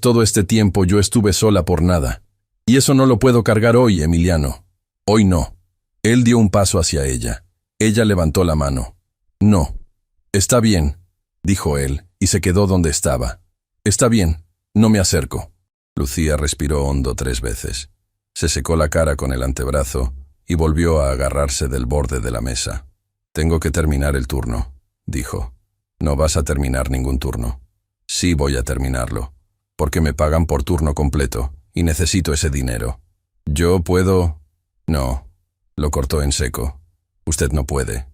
todo este tiempo yo estuve sola por nada. Y eso no lo puedo cargar hoy, Emiliano. Hoy no. Él dio un paso hacia ella. Ella levantó la mano. No. Está bien, dijo él, y se quedó donde estaba. Está bien, no me acerco. Lucía respiró hondo 3 veces. Se secó la cara con el antebrazo y volvió a agarrarse del borde de la mesa. Tengo que terminar el turno, dijo. No vas a terminar ningún turno. Sí voy a terminarlo, porque me pagan por turno completo y necesito ese dinero. ¿Yo puedo? No, lo cortó en seco. Usted no puede.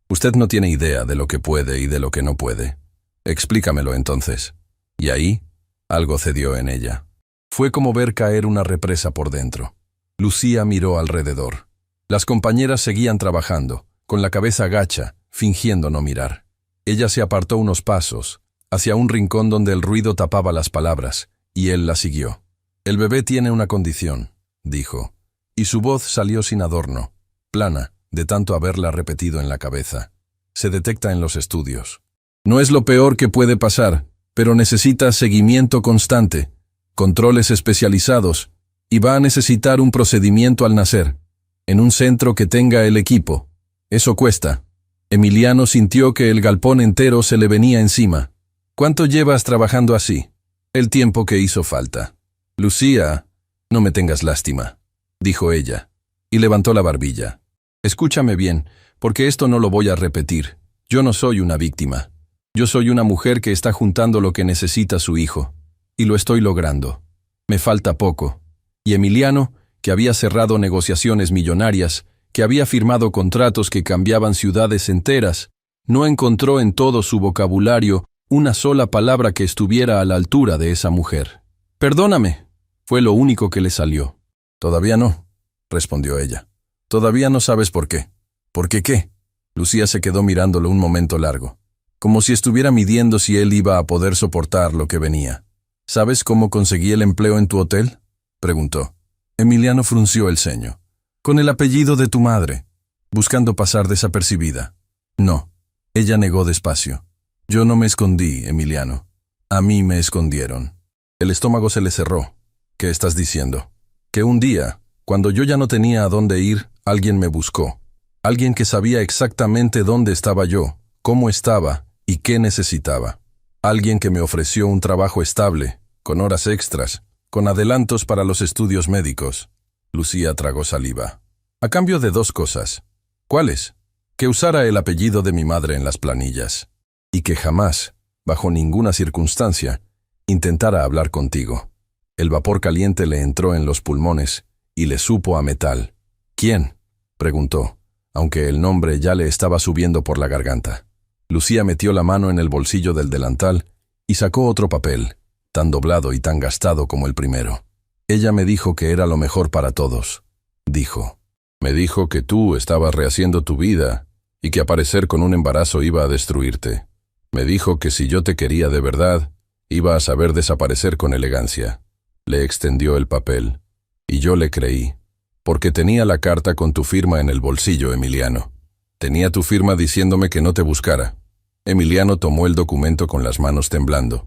Usted no tiene idea de lo que puede y de lo que no puede. Explícamelo entonces. Y ahí, algo cedió en ella. Fue como ver caer una represa por dentro. Lucía miró alrededor. Las compañeras seguían trabajando, con la cabeza gacha, fingiendo no mirar. Ella se apartó unos pasos, hacia un rincón donde el ruido tapaba las palabras, y él la siguió. El bebé tiene una condición, dijo, y su voz salió sin adorno, plana, de tanto haberla repetido en la cabeza. Se detecta en los estudios. No es lo peor que puede pasar, pero necesita seguimiento constante, controles especializados, y va a necesitar un procedimiento al nacer, en un centro que tenga el equipo. Eso cuesta. Emiliano sintió que el galpón entero se le venía encima. ¿Cuánto llevas trabajando así? El tiempo que hizo falta. Lucía, no me tengas lástima, dijo ella, y levantó la barbilla. Escúchame bien, porque esto no lo voy a repetir. Yo no soy una víctima. Yo soy una mujer que está juntando lo que necesita su hijo. Y lo estoy logrando. Me falta poco. Y Emiliano, que había cerrado negociaciones millonarias, que había firmado contratos que cambiaban ciudades enteras, no encontró en todo su vocabulario una sola palabra que estuviera a la altura de esa mujer. «Perdóname», fue lo único que le salió. «Todavía no», respondió ella. «Todavía no sabes por qué». «¿Por qué qué?». Lucía se quedó mirándolo un momento largo, como si estuviera midiendo si él iba a poder soportar lo que venía. «¿Sabes cómo conseguí el empleo en tu hotel?», preguntó. Emiliano frunció el ceño. «Con el apellido de tu madre», buscando pasar desapercibida. «No», ella negó despacio. «Yo no me escondí, Emiliano. A mí me escondieron». El estómago se le cerró. «¿Qué estás diciendo?». «Que un día, cuando yo ya no tenía a dónde ir, alguien me buscó. Alguien que sabía exactamente dónde estaba yo, cómo estaba y qué necesitaba. Alguien que me ofreció un trabajo estable, con horas extras, con adelantos para los estudios médicos». Lucía tragó saliva. «A cambio de 2 cosas». «¿Cuáles?». «Que usara el apellido de mi madre en las planillas. Y que jamás, bajo ninguna circunstancia, intentara hablar contigo». El vapor caliente le entró en los pulmones y le supo a metal. «¿Quién?», preguntó, aunque el nombre ya le estaba subiendo por la garganta. Lucía metió la mano en el bolsillo del delantal y sacó otro papel, tan doblado y tan gastado como el primero. «Ella me dijo que era lo mejor para todos», dijo. «Me dijo que tú estabas rehaciendo tu vida y que aparecer con un embarazo iba a destruirte. Me dijo que si yo te quería de verdad, iba a saber desaparecer con elegancia». Le extendió el papel, y yo le creí, porque tenía la carta con tu firma en el bolsillo, Emiliano. Tenía tu firma diciéndome que no te buscara. Emiliano tomó el documento con las manos temblando.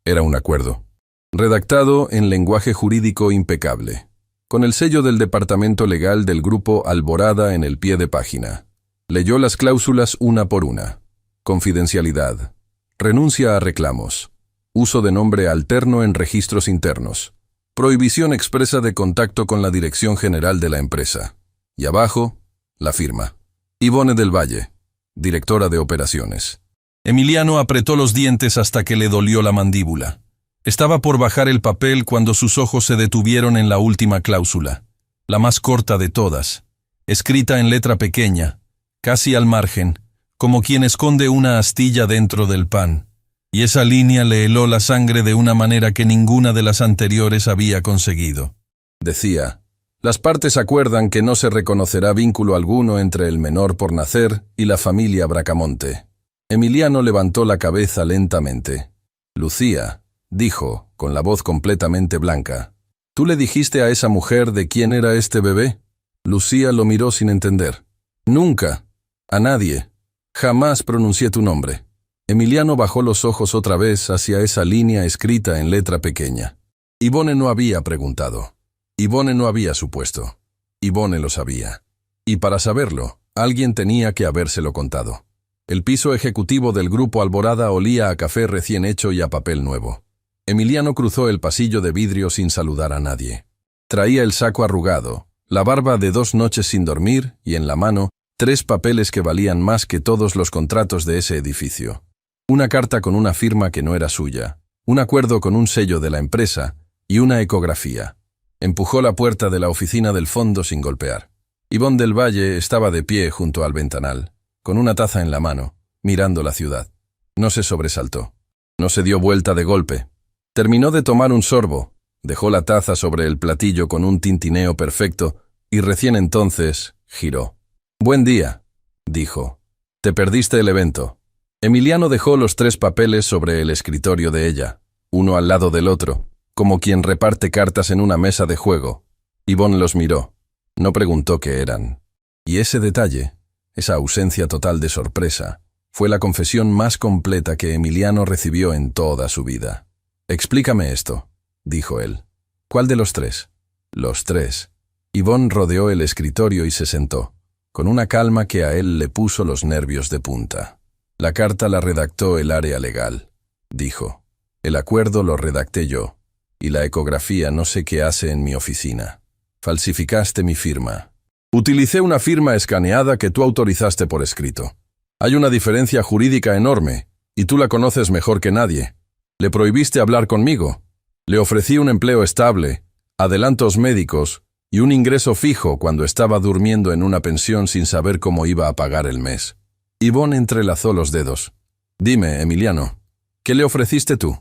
Era un acuerdo, redactado en lenguaje jurídico impecable, con el sello del departamento legal del grupo Alborada en el pie de página. Leyó las cláusulas una por una. Confidencialidad. Renuncia a reclamos. Uso de nombre alterno en registros internos. Prohibición expresa de contacto con la dirección general de la empresa. Y abajo, la firma. Ivone del Valle, directora de operaciones. Emiliano apretó los dientes hasta que le dolió la mandíbula. Estaba por bajar el papel cuando sus ojos se detuvieron en la última cláusula, la más corta de todas, escrita en letra pequeña, casi al margen, como quien esconde una astilla dentro del pan. Y esa línea le heló la sangre de una manera que ninguna de las anteriores había conseguido. Decía: «Las partes acuerdan que no se reconocerá vínculo alguno entre el menor por nacer y la familia Bracamonte». Emiliano levantó la cabeza lentamente. «Lucía», dijo, con la voz completamente blanca, «¿tú le dijiste a esa mujer de quién era este bebé?». Lucía lo miró sin entender. «Nunca. A nadie. Jamás pronuncié tu nombre». Emiliano bajó los ojos otra vez hacia esa línea escrita en letra pequeña. Ivone no había preguntado. Ivone no había supuesto. Ivone lo sabía. Y para saberlo, alguien tenía que habérselo contado. El piso ejecutivo del grupo Alborada olía a café recién hecho y a papel nuevo. Emiliano cruzó el pasillo de vidrio sin saludar a nadie. Traía el saco arrugado, la barba de 2 noches sin dormir y en la mano 3 papeles que valían más que todos los contratos de ese edificio. Una carta con una firma que no era suya, un acuerdo con un sello de la empresa y una ecografía. Empujó la puerta de la oficina del fondo sin golpear. Ivone del Valle estaba de pie junto al ventanal, con una taza en la mano, mirando la ciudad. No se sobresaltó. No se dio vuelta de golpe. Terminó de tomar un sorbo, dejó la taza sobre el platillo con un tintineo perfecto y recién entonces giró. «Buen día», dijo. «Te perdiste el evento». Emiliano dejó los 3 papeles sobre el escritorio de ella, uno al lado del otro, como quien reparte cartas en una mesa de juego. Ivone los miró. No preguntó qué eran. Y ese detalle, esa ausencia total de sorpresa, fue la confesión más completa que Emiliano recibió en toda su vida. «Explícame esto», dijo él. «¿Cuál de los 3?» «Los 3». Ivone rodeó el escritorio y se sentó. con una calma que a él le puso los nervios de punta. La carta la redactó el área legal, dijo. El acuerdo lo redacté yo, y la ecografía no sé qué hace en mi oficina. Falsificaste mi firma. Utilicé una firma escaneada que tú autorizaste por escrito. Hay una diferencia jurídica enorme, y tú la conoces mejor que nadie. Le prohibiste hablar conmigo. Le ofrecí un empleo estable, adelantos médicos y un ingreso fijo cuando estaba durmiendo en una pensión sin saber cómo iba a pagar el mes. Yvonne entrelazó los dedos. Dime, Emiliano, ¿qué le ofreciste tú?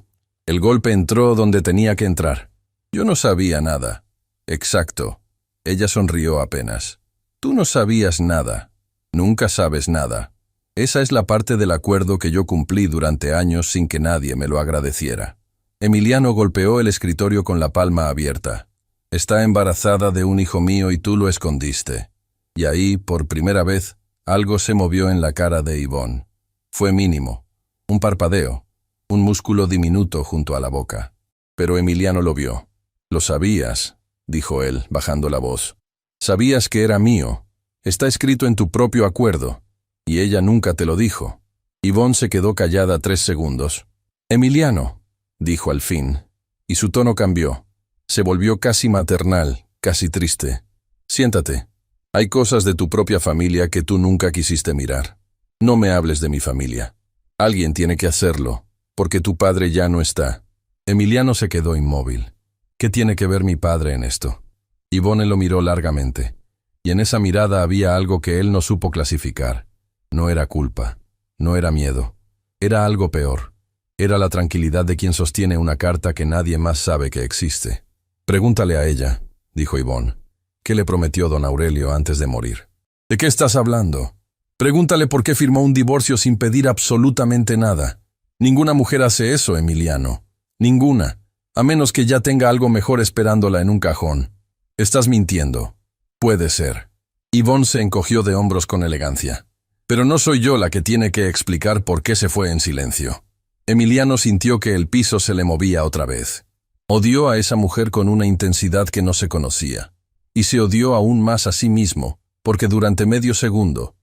El golpe entró donde tenía que entrar. Yo no sabía nada. Exacto. Ella sonrió apenas. Tú no sabías nada. Nunca sabes nada. Esa es la parte del acuerdo que yo cumplí durante años sin que nadie me lo agradeciera. Emiliano golpeó el escritorio con la palma abierta. Está embarazada de un hijo mío y tú lo escondiste. Y ahí, por primera vez, algo se movió en la cara de Yvonne. Fue mínimo. Un parpadeo. Un músculo diminuto junto a la boca. Pero Emiliano lo vio. Lo sabías, dijo él, bajando la voz. Sabías que era mío. Está escrito en tu propio acuerdo. Y ella nunca te lo dijo. Yvonne se quedó callada 3 segundos. Emiliano, dijo al fin, y su tono cambió. Se volvió casi maternal, casi triste. Siéntate. Hay cosas de tu propia familia que tú nunca quisiste mirar. No me hables de mi familia. Alguien tiene que hacerlo, porque tu padre ya no está. Emiliano se quedó inmóvil. ¿Qué tiene que ver mi padre en esto? Yvonne lo miró largamente, y en esa mirada había algo que él no supo clasificar. No era culpa, no era miedo. Era algo peor. Era la tranquilidad de quien sostiene una carta que nadie más sabe que existe. Pregúntale a ella, dijo Yvonne. ¿Qué le prometió don Aurelio antes de morir? ¿De qué estás hablando? Pregúntale por qué firmó un divorcio sin pedir absolutamente nada. Ninguna mujer hace eso, Emiliano. Ninguna. A menos que ya tenga algo mejor esperándola en un cajón. Estás mintiendo. Puede ser. Yvonne se encogió de hombros con elegancia. Pero no soy yo la que tiene que explicar por qué se fue en silencio. Emiliano sintió que el piso se le movía otra vez. Odió a esa mujer con una intensidad que no se conocía. Y se odió aún más a sí mismo, porque durante medio segundo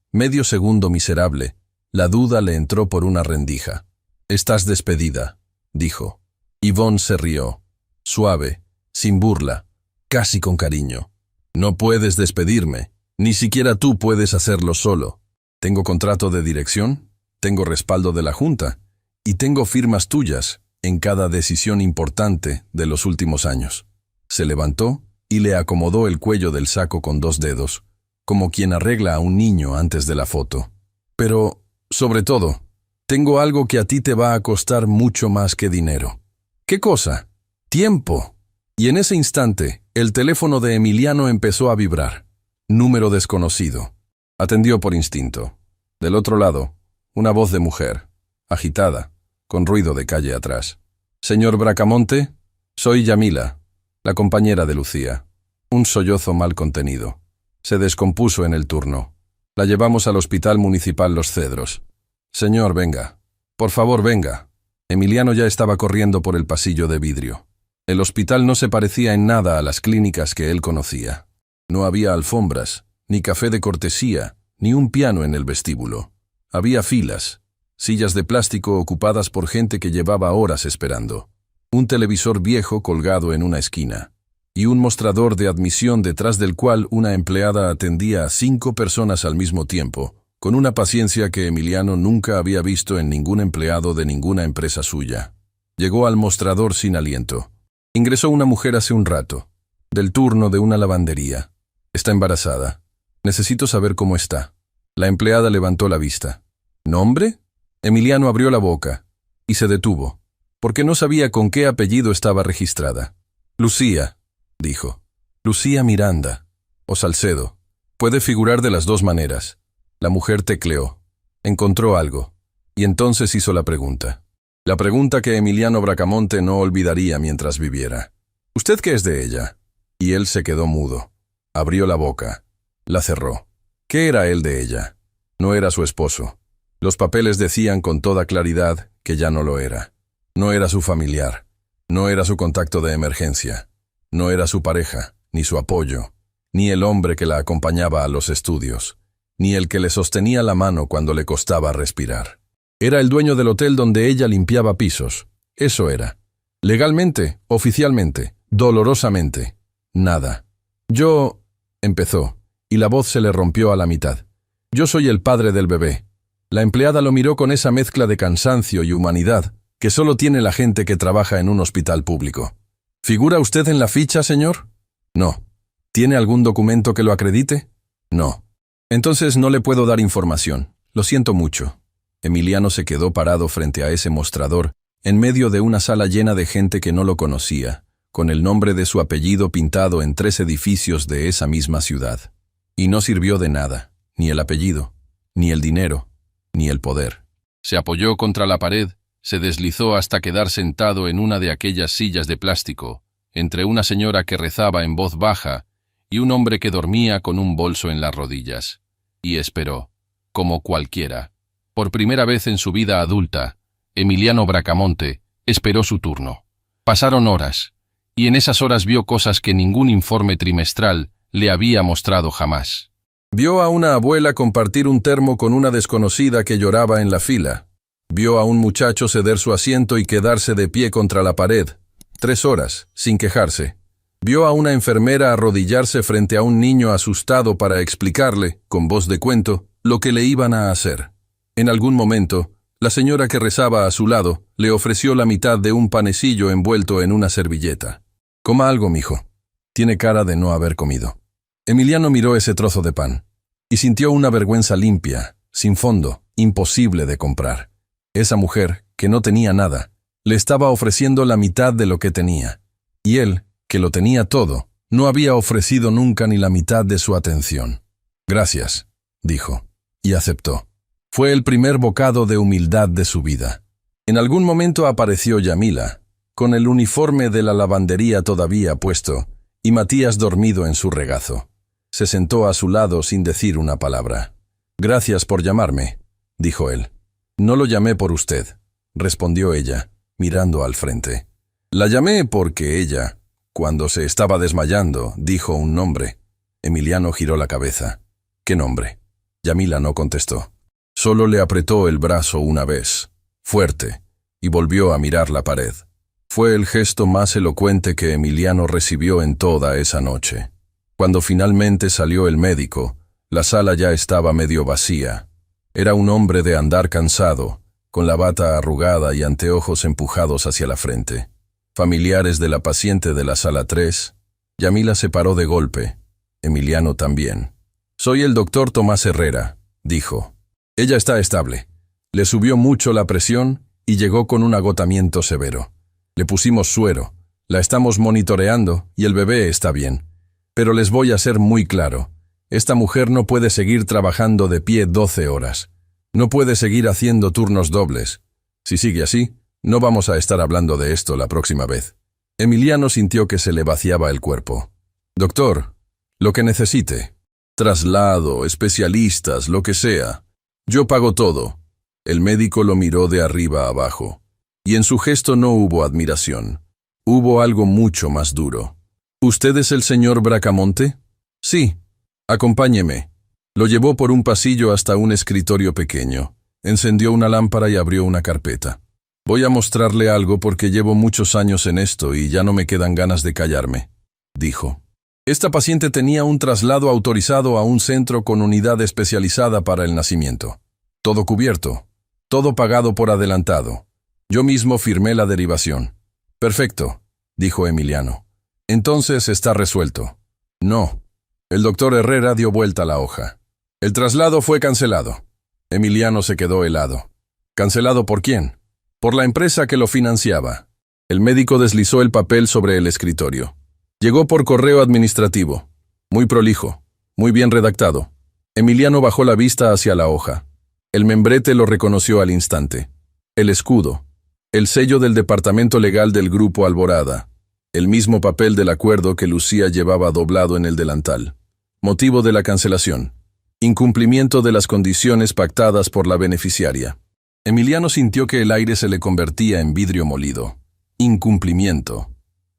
miserable, la duda le entró por una rendija. Estás despedida, dijo. Yvonne se rió, suave, sin burla, casi con cariño. No puedes despedirme, ni siquiera tú puedes hacerlo solo. Tengo contrato de dirección, tengo respaldo de la Junta, y tengo firmas tuyas en cada decisión importante de los últimos años. Se levantó y le acomodó el cuello del saco con 2 dedos, como quien arregla a un niño antes de la foto. Pero, sobre todo, tengo algo que a ti te va a costar mucho más que dinero. ¿Qué cosa? Tiempo. Y en ese instante, el teléfono de Emiliano empezó a vibrar. Número desconocido. Atendió por instinto. Del otro lado, una voz de mujer, agitada, con ruido de calle atrás. Señor Bracamonte, soy Yamila, la compañera de Lucía. Un sollozo mal contenido. Se descompuso en el turno. La llevamos al Hospital Municipal Los Cedros. Señor, venga. Por favor, venga. Emiliano ya estaba corriendo por el pasillo de vidrio. El hospital no se parecía en nada a las clínicas que él conocía. No había alfombras, ni café de cortesía, ni un piano en el vestíbulo. Había filas, sillas de plástico ocupadas por gente que llevaba horas esperando. Un televisor viejo colgado en una esquina. Y un mostrador de admisión detrás del cual una empleada atendía a 5 personas al mismo tiempo, con una paciencia que Emiliano nunca había visto en ningún empleado de ninguna empresa suya. Llegó al mostrador sin aliento. Ingresó una mujer hace un rato, del turno de una lavandería. Está embarazada. Necesito saber cómo está. La empleada levantó la vista. ¿Nombre? Emiliano abrió la boca y se detuvo, porque no sabía con qué apellido estaba registrada. Lucía, dijo. Lucía Miranda, o Salcedo. Puede figurar de las 2 maneras. La mujer tecleó. Encontró algo, y entonces hizo la pregunta. La pregunta que Emiliano Bracamonte no olvidaría mientras viviera. ¿Usted qué es de ella? Y él se quedó mudo. Abrió la boca. La cerró. ¿Qué era él de ella? No era su esposo. Los papeles decían con toda claridad que ya no lo era. No era su familiar. No era su contacto de emergencia. No era su pareja, ni su apoyo, ni el hombre que la acompañaba a los estudios. ni el que le sostenía la mano cuando le costaba respirar. Era el dueño del hotel donde ella limpiaba pisos. Eso era. Legalmente, oficialmente, dolorosamente. Nada. Yo... empezó, y la voz se le rompió a la mitad. Yo soy el padre del bebé. La empleada lo miró con esa mezcla de cansancio y humanidad que solo tiene la gente que trabaja en un hospital público. ¿Figura usted en la ficha, señor? No. ¿Tiene algún documento que lo acredite? No. Entonces no le puedo dar información. Lo siento mucho. Emiliano se quedó parado frente a ese mostrador, en medio de una sala llena de gente que no lo conocía, con el nombre de su apellido pintado en 3 edificios de esa misma ciudad. Y no sirvió de nada, ni el apellido, ni el dinero, ni el poder. Se apoyó contra la pared, se deslizó hasta quedar sentado en una de aquellas sillas de plástico, entre una señora que rezaba en voz baja y un hombre que dormía con un bolso en las rodillas. Y esperó, como cualquiera. Por primera vez en su vida adulta, Emiliano Bracamonte esperó su turno. Pasaron horas, y en esas horas vio cosas que ningún informe trimestral le había mostrado jamás. Vio a una abuela compartir un termo con una desconocida que lloraba en la fila. Vio a un muchacho ceder su asiento y quedarse de pie contra la pared, 3 horas, sin quejarse. Vio a una enfermera arrodillarse frente a un niño asustado para explicarle, con voz de cuento, lo que le iban a hacer. En algún momento, la señora que rezaba a su lado le ofreció la mitad de un panecillo envuelto en una servilleta. «Coma algo, mijo». Tiene cara de no haber comido. Emiliano miró ese trozo de pan y sintió una vergüenza limpia, sin fondo, imposible de comprar. Esa mujer, que no tenía nada, le estaba ofreciendo la mitad de lo que tenía. Y él, que lo tenía todo, no había ofrecido nunca ni la mitad de su atención. «Gracias», dijo, y aceptó. Fue el primer bocado de humildad de su vida. En algún momento apareció Yamila, con el uniforme de la lavandería todavía puesto, y Matías dormido en su regazo. Se sentó a su lado sin decir una palabra. «Gracias por llamarme», dijo él. «No lo llamé por usted», respondió ella, mirando al frente. «La llamé porque ella, cuando se estaba desmayando, dijo un nombre». Emiliano giró la cabeza. «¿Qué nombre?». Yamila no contestó. Solo le apretó el brazo una vez, fuerte, y volvió a mirar la pared. Fue el gesto más elocuente que Emiliano recibió en toda esa noche. Cuando finalmente salió el médico, la sala ya estaba medio vacía. Era un hombre de andar cansado, con la bata arrugada y anteojos empujados hacia la frente. Familiares de la paciente de la sala 3, Yamila se paró de golpe. Emiliano también. «Soy el doctor Tomás Herrera», dijo. «Ella está estable. Le subió mucho la presión y llegó con un agotamiento severo. Le pusimos suero, la estamos monitoreando y el bebé está bien. Pero les voy a ser muy claro. Esta mujer no puede seguir trabajando de pie 12 horas. No puede seguir haciendo turnos dobles. Si sigue así, no vamos a estar hablando de esto la próxima vez». Emiliano sintió que se le vaciaba el cuerpo. «Doctor, lo que necesite. Traslado, especialistas, lo que sea. Yo pago todo». El médico lo miró de arriba a abajo. Y en su gesto no hubo admiración. Hubo algo mucho más duro. «¿Usted es el señor Bracamonte?» «Sí. Acompáñeme». Lo llevó por un pasillo hasta un escritorio pequeño. Encendió una lámpara y abrió una carpeta. «Voy a mostrarle algo porque llevo muchos años en esto y ya no me quedan ganas de callarme», dijo. Esta paciente tenía un traslado autorizado a un centro con unidad especializada para el nacimiento. Todo cubierto, todo pagado por adelantado. Yo mismo firmé la derivación. «Perfecto», dijo Emiliano. «Entonces está resuelto». «No». El doctor Herrera dio vuelta a la hoja. «El traslado fue cancelado». Emiliano se quedó helado. «¿Cancelado por quién?» «Por la empresa que lo financiaba». El médico deslizó el papel sobre el escritorio. «Llegó por correo administrativo. Muy prolijo, muy bien redactado». Emiliano bajó la vista hacia la hoja. El membrete lo reconoció al instante. El escudo. El sello del departamento legal del Grupo Alborada. El mismo papel del acuerdo que Lucía llevaba doblado en el delantal. Motivo de la cancelación. Incumplimiento de las condiciones pactadas por la beneficiaria. Emiliano sintió que el aire se le convertía en vidrio molido. Incumplimiento.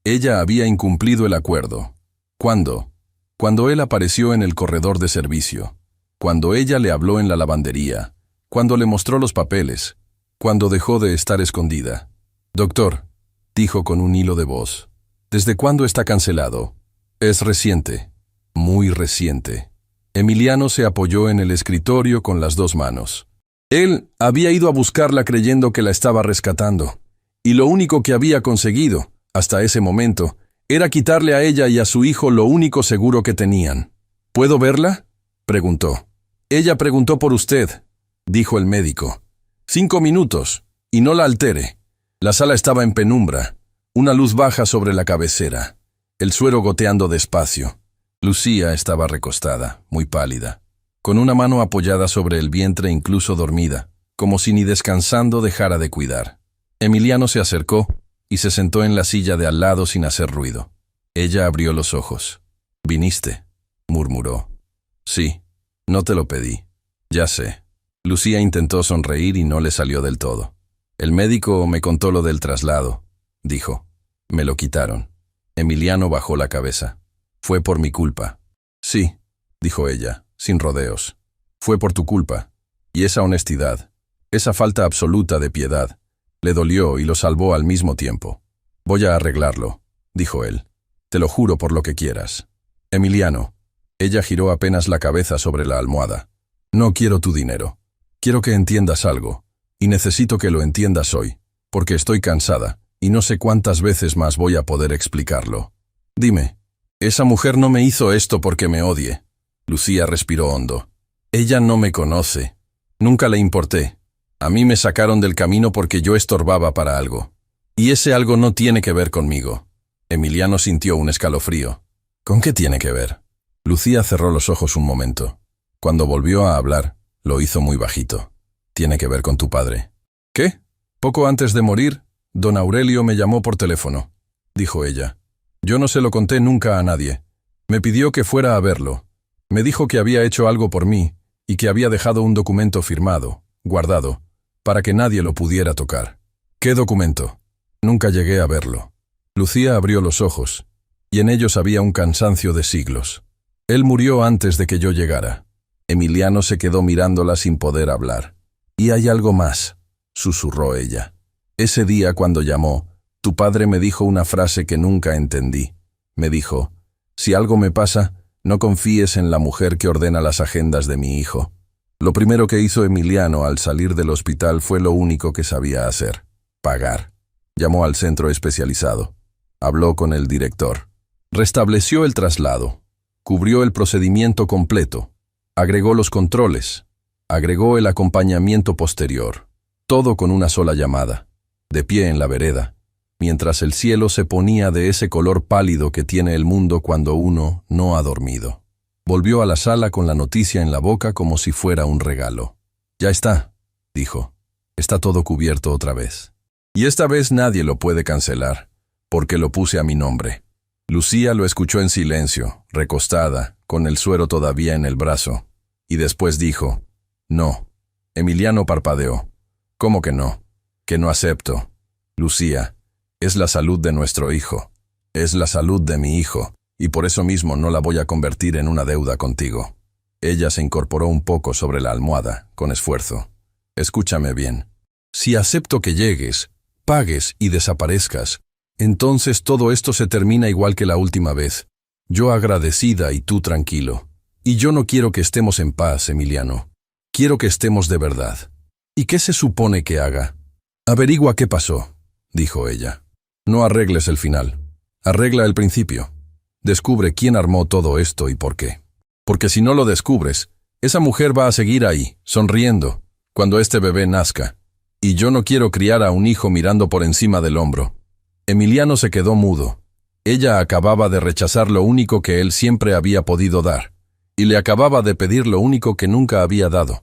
Ella había incumplido el acuerdo. ¿Cuándo? Cuando él apareció en el corredor de servicio. cuando ella le habló en la lavandería, cuando le mostró los papeles, cuando dejó de estar escondida. «Doctor», dijo con un hilo de voz, «¿desde cuándo está cancelado?» «Es reciente, muy reciente». Emiliano se apoyó en el escritorio con las dos manos. Él había ido a buscarla creyendo que la estaba rescatando, y lo único que había conseguido, hasta ese momento, era quitarle a ella y a su hijo lo único seguro que tenían. «¿Puedo verla?», preguntó. «Ella preguntó por usted», dijo el médico. 5 minutos, y no la altere». La sala estaba en penumbra, una luz baja sobre la cabecera, el suero goteando despacio. Lucía estaba recostada, muy pálida, con una mano apoyada sobre el vientre incluso dormida, como si ni descansando dejara de cuidar. Emiliano se acercó y se sentó en la silla de al lado sin hacer ruido. Ella abrió los ojos. «¿Viniste?», murmuró. «Sí, no te lo pedí». «Ya sé». Lucía intentó sonreír y no le salió del todo. «El médico me contó lo del traslado», dijo. «Me lo quitaron». Emiliano bajó la cabeza. «Fue por mi culpa». «Sí», dijo ella, sin rodeos. «Fue por tu culpa. Y esa honestidad, esa falta absoluta de piedad, le dolió y lo salvó al mismo tiempo. Voy a arreglarlo», dijo él. «Te lo juro por lo que quieras». «Emiliano». Ella giró apenas la cabeza sobre la almohada. «No quiero tu dinero. Quiero que entiendas algo. Y necesito que lo entiendas hoy, porque estoy cansada, y no sé cuántas veces más voy a poder explicarlo. Dime, esa mujer no me hizo esto porque me odie». Lucía respiró hondo. «Ella no me conoce. Nunca le importé. A mí me sacaron del camino porque yo estorbaba para algo. Y ese algo no tiene que ver conmigo». Emiliano sintió un escalofrío. «¿Con qué tiene que ver?». Lucía cerró los ojos un momento. Cuando volvió a hablar, lo hizo muy bajito. «Tiene que ver con tu padre». «¿Qué?». «Poco antes de morir, don Aurelio me llamó por teléfono», dijo ella. «Yo no se lo conté nunca a nadie. Me pidió que fuera a verlo. Me dijo que había hecho algo por mí y que había dejado un documento firmado, guardado, para que nadie lo pudiera tocar». «¿Qué documento?». «Nunca llegué a verlo». Lucía abrió los ojos, y en ellos había un cansancio de siglos. «Él murió antes de que yo llegara». Emiliano se quedó mirándola sin poder hablar. «Y hay algo más», susurró ella. «Ese día cuando llamó, tu padre me dijo una frase que nunca entendí. Me dijo, si algo me pasa, no confíes en la mujer que ordena las agendas de mi hijo». Lo primero que hizo Emiliano al salir del hospital fue lo único que sabía hacer: pagar. Llamó al centro especializado. Habló con el director. Restableció el traslado. Cubrió el procedimiento completo. Agregó los controles. Agregó el acompañamiento posterior. Todo con una sola llamada. De pie en la vereda, mientras el cielo se ponía de ese color pálido que tiene el mundo cuando uno no ha dormido. Volvió a la sala con la noticia en la boca como si fuera un regalo. «Ya está», dijo. «Está todo cubierto otra vez. Y esta vez nadie lo puede cancelar, porque lo puse a mi nombre». Lucía lo escuchó en silencio, recostada, con el suero todavía en el brazo, y después dijo, «No». Emiliano parpadeó. «¿Cómo que no?». «Que no acepto». «Lucía, es la salud de nuestro hijo. Es la salud de mi hijo, y por eso mismo no la voy a convertir en una deuda contigo». Ella se incorporó un poco sobre la almohada, con esfuerzo. «Escúchame bien. Si acepto que llegues, pagues y desaparezcas, entonces todo esto se termina igual que la última vez. Yo agradecida y tú tranquilo. Y yo no quiero que estemos en paz, Emiliano. Quiero que estemos de verdad». «¿Y qué se supone que haga?». «Averigua qué pasó», dijo ella. «No arregles el final. Arregla el principio. Descubre quién armó todo esto y por qué. Porque si no lo descubres, esa mujer va a seguir ahí, sonriendo, cuando este bebé nazca. Y yo no quiero criar a un hijo mirando por encima del hombro». Emiliano se quedó mudo. Ella acababa de rechazar lo único que él siempre había podido dar, y le acababa de pedir lo único que nunca había dado: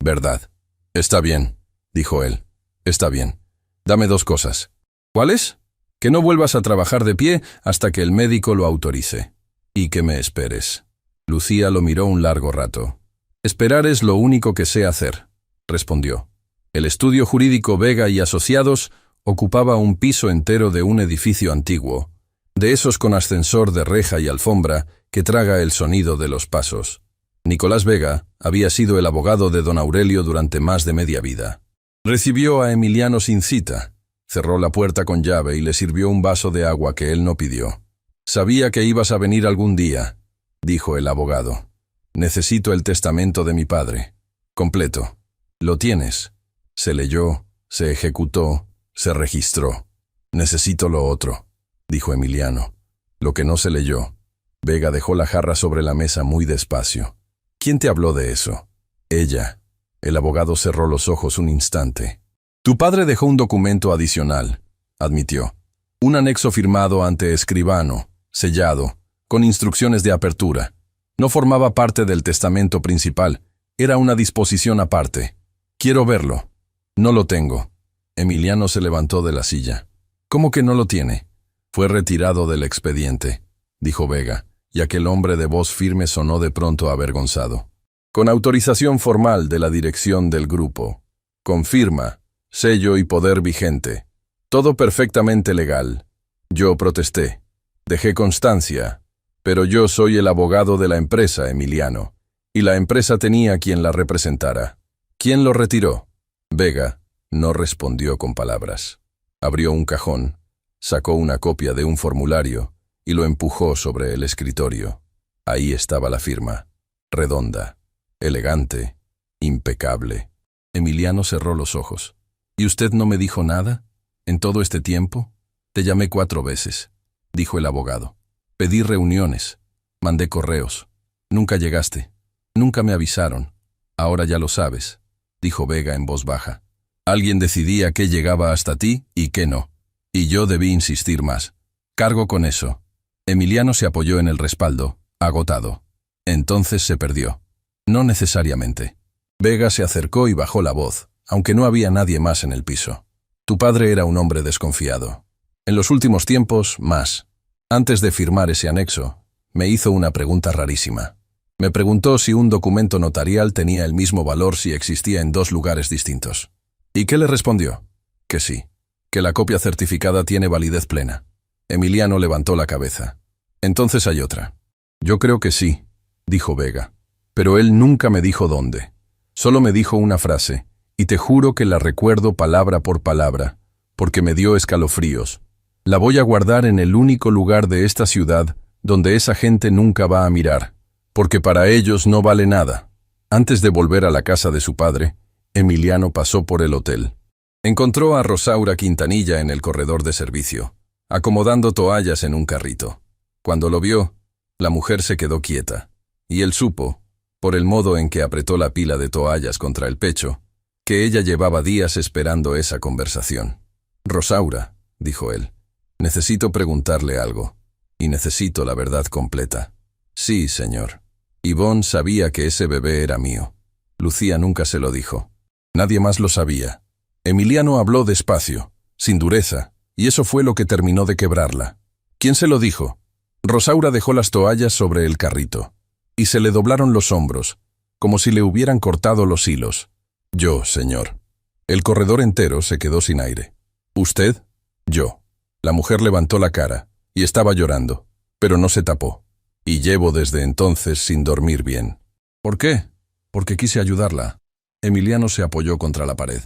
verdad. «Está bien», dijo él. «Está bien. Dame 2 cosas». «¿Cuáles?». «Que no vuelvas a trabajar de pie hasta que el médico lo autorice. Y que me esperes». Lucía lo miró un largo rato. «Esperar es lo único que sé hacer», respondió. El estudio jurídico Vega y Asociados ocupaba un piso entero de un edificio antiguo, de esos con ascensor de reja y alfombra que traga el sonido de los pasos. Nicolás Vega había sido el abogado de don Aurelio durante más de media vida. Recibió a Emiliano sin cita, cerró la puerta con llave y le sirvió un vaso de agua que él no pidió. «Sabía que ibas a venir algún día», dijo el abogado. «Necesito el testamento de mi padre. Completo. Lo tienes. Se leyó, se ejecutó, se registró. Necesito lo otro», dijo Emiliano. «Lo que no se leyó». Vega dejó la jarra sobre la mesa muy despacio. «¿Quién te habló de eso?» «Ella». El abogado cerró los ojos un instante. «Tu padre dejó un documento adicional», admitió. «Un anexo firmado ante escribano, sellado, con instrucciones de apertura. No formaba parte del testamento principal, era una disposición aparte. Quiero verlo». «No lo tengo». Emiliano se levantó de la silla. «¿Cómo que no lo tiene?» «Fue retirado del expediente», dijo Vega, y aquel hombre de voz firme sonó de pronto avergonzado. «Con autorización formal de la dirección del grupo. Con firma, sello y poder vigente. Todo perfectamente legal. Yo protesté. Dejé constancia. Pero yo soy el abogado de la empresa, Emiliano, y la empresa tenía quien la representara. ¿Quién lo retiró?» Vega no respondió con palabras. Abrió un cajón, sacó una copia de un formulario y lo empujó sobre el escritorio. Ahí estaba la firma, redonda, elegante, impecable. Emiliano cerró los ojos. «¿Y usted no me dijo nada? ¿En todo este tiempo?» «Te llamé 4 veces», dijo el abogado. «Pedí reuniones, mandé correos. Nunca llegaste. Nunca me avisaron. Ahora ya lo sabes», dijo Vega en voz baja. «Alguien decidía qué llegaba hasta ti y qué no. Y yo debí insistir más. Cargo con eso». Emiliano se apoyó en el respaldo, agotado. Entonces se perdió. «No necesariamente». Vega se acercó y bajó la voz, aunque no había nadie más en el piso. «Tu padre era un hombre desconfiado. En los últimos tiempos, más. Antes de firmar ese anexo, me hizo una pregunta rarísima. Me preguntó si un documento notarial tenía el mismo valor si existía en 2 lugares distintos. ¿Y qué le respondió? Que sí, que la copia certificada tiene validez plena». Emiliano levantó la cabeza. «Entonces hay otra». «Yo creo que sí», dijo Vega. «Pero él nunca me dijo dónde. Solo me dijo una frase, y te juro que la recuerdo palabra por palabra, porque me dio escalofríos. La voy a guardar en el único lugar de esta ciudad donde esa gente nunca va a mirar, porque para ellos no vale nada». Antes de volver a la casa de su padre, Emiliano pasó por el hotel. Encontró a Rosaura Quintanilla en el corredor de servicio, acomodando toallas en un carrito. Cuando lo vio, la mujer se quedó quieta, y él supo, por el modo en que apretó la pila de toallas contra el pecho, que ella llevaba días esperando esa conversación. «Rosaura», dijo él, «necesito preguntarle algo, y necesito la verdad completa». «Sí, señor. Ivonne sabía que ese bebé era mío. Lucía nunca se lo dijo. Nadie más lo sabía». Emiliano habló despacio, sin dureza, y eso fue lo que terminó de quebrarla. «¿Quién se lo dijo?» Rosaura dejó las toallas sobre el carrito, y se le doblaron los hombros, como si le hubieran cortado los hilos. «Yo, señor». El corredor entero se quedó sin aire. «¿Usted?» «Yo». La mujer levantó la cara, y estaba llorando, pero no se tapó. «Y llevo desde entonces sin dormir bien». «¿Por qué?» «Porque quise ayudarla». Emiliano se apoyó contra la pared.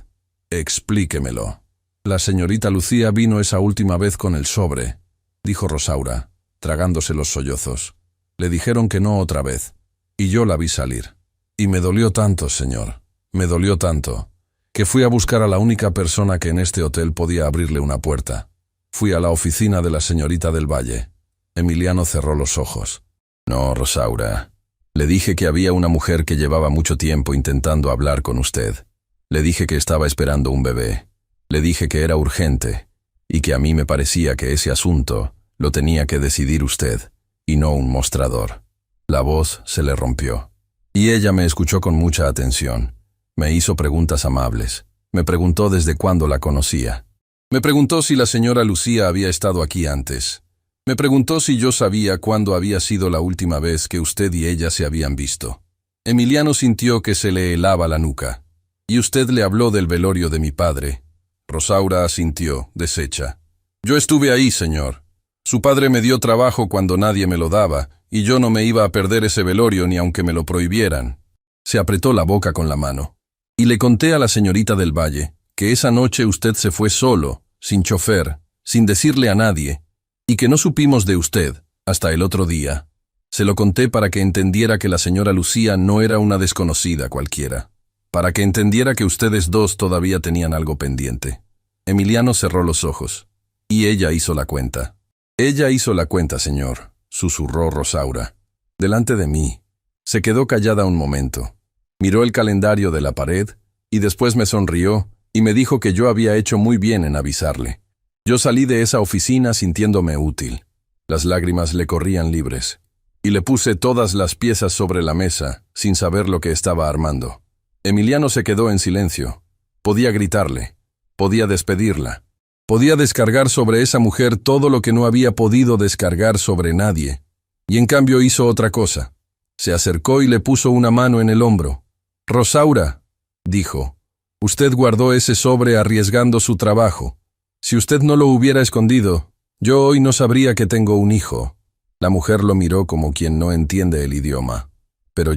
«Explíquemelo». «La señorita Lucía vino esa última vez con el sobre», dijo Rosaura, tragándose los sollozos. «Le dijeron que no otra vez, y yo la vi salir. Y me dolió tanto, señor, me dolió tanto, que fui a buscar a la única persona que en este hotel podía abrirle una puerta. Fui a la oficina de la señorita del Valle». Emiliano cerró los ojos. «No, Rosaura. Le dije que había una mujer que llevaba mucho tiempo intentando hablar con usted. Le dije que estaba esperando un bebé. Le dije que era urgente, y que a mí me parecía que ese asunto lo tenía que decidir usted, y no un mostrador». La voz se le rompió. Y ella me escuchó con mucha atención. Me hizo preguntas amables. Me preguntó desde cuándo la conocía. Me preguntó si la señora Lucía había estado aquí antes. Me preguntó si yo sabía cuándo había sido la última vez que usted y ella se habían visto. Emiliano sintió que se le helaba la nuca. «¿Y usted le habló del velorio de mi padre?» Rosaura asintió, deshecha. «Yo estuve ahí, señor. Su padre me dio trabajo cuando nadie me lo daba, y yo no me iba a perder ese velorio ni aunque me lo prohibieran. Se apretó la boca con la mano. Y le conté a la señorita del Valle que esa noche usted se fue solo, sin chofer, sin decirle a nadie, y que no supimos de usted hasta el otro día. Se lo conté para que entendiera que la señora Lucía no era una desconocida cualquiera, para que entendiera que ustedes dos todavía tenían algo pendiente. Emiliano cerró los ojos, y ella hizo la cuenta. Ella hizo la cuenta, señor, susurró Rosaura, delante de mí. Se quedó callada un momento. Miró el calendario de la pared, y después me sonrió, y me dijo que yo había hecho muy bien en avisarle. Yo salí de esa oficina sintiéndome útil. Las lágrimas le corrían libres. Y le puse todas las piezas sobre la mesa, sin saber lo que estaba armando. Emiliano se quedó en silencio. Podía gritarle. Podía despedirla. Podía descargar sobre esa mujer todo lo que no había podido descargar sobre nadie. Y en cambio hizo otra cosa. Se acercó y le puso una mano en el hombro. «Rosaura», dijo, «usted guardó ese sobre arriesgando su trabajo. Si usted no lo hubiera escondido, yo hoy no sabría que tengo un hijo». La mujer lo miró como quien no entiende el idioma. «Pero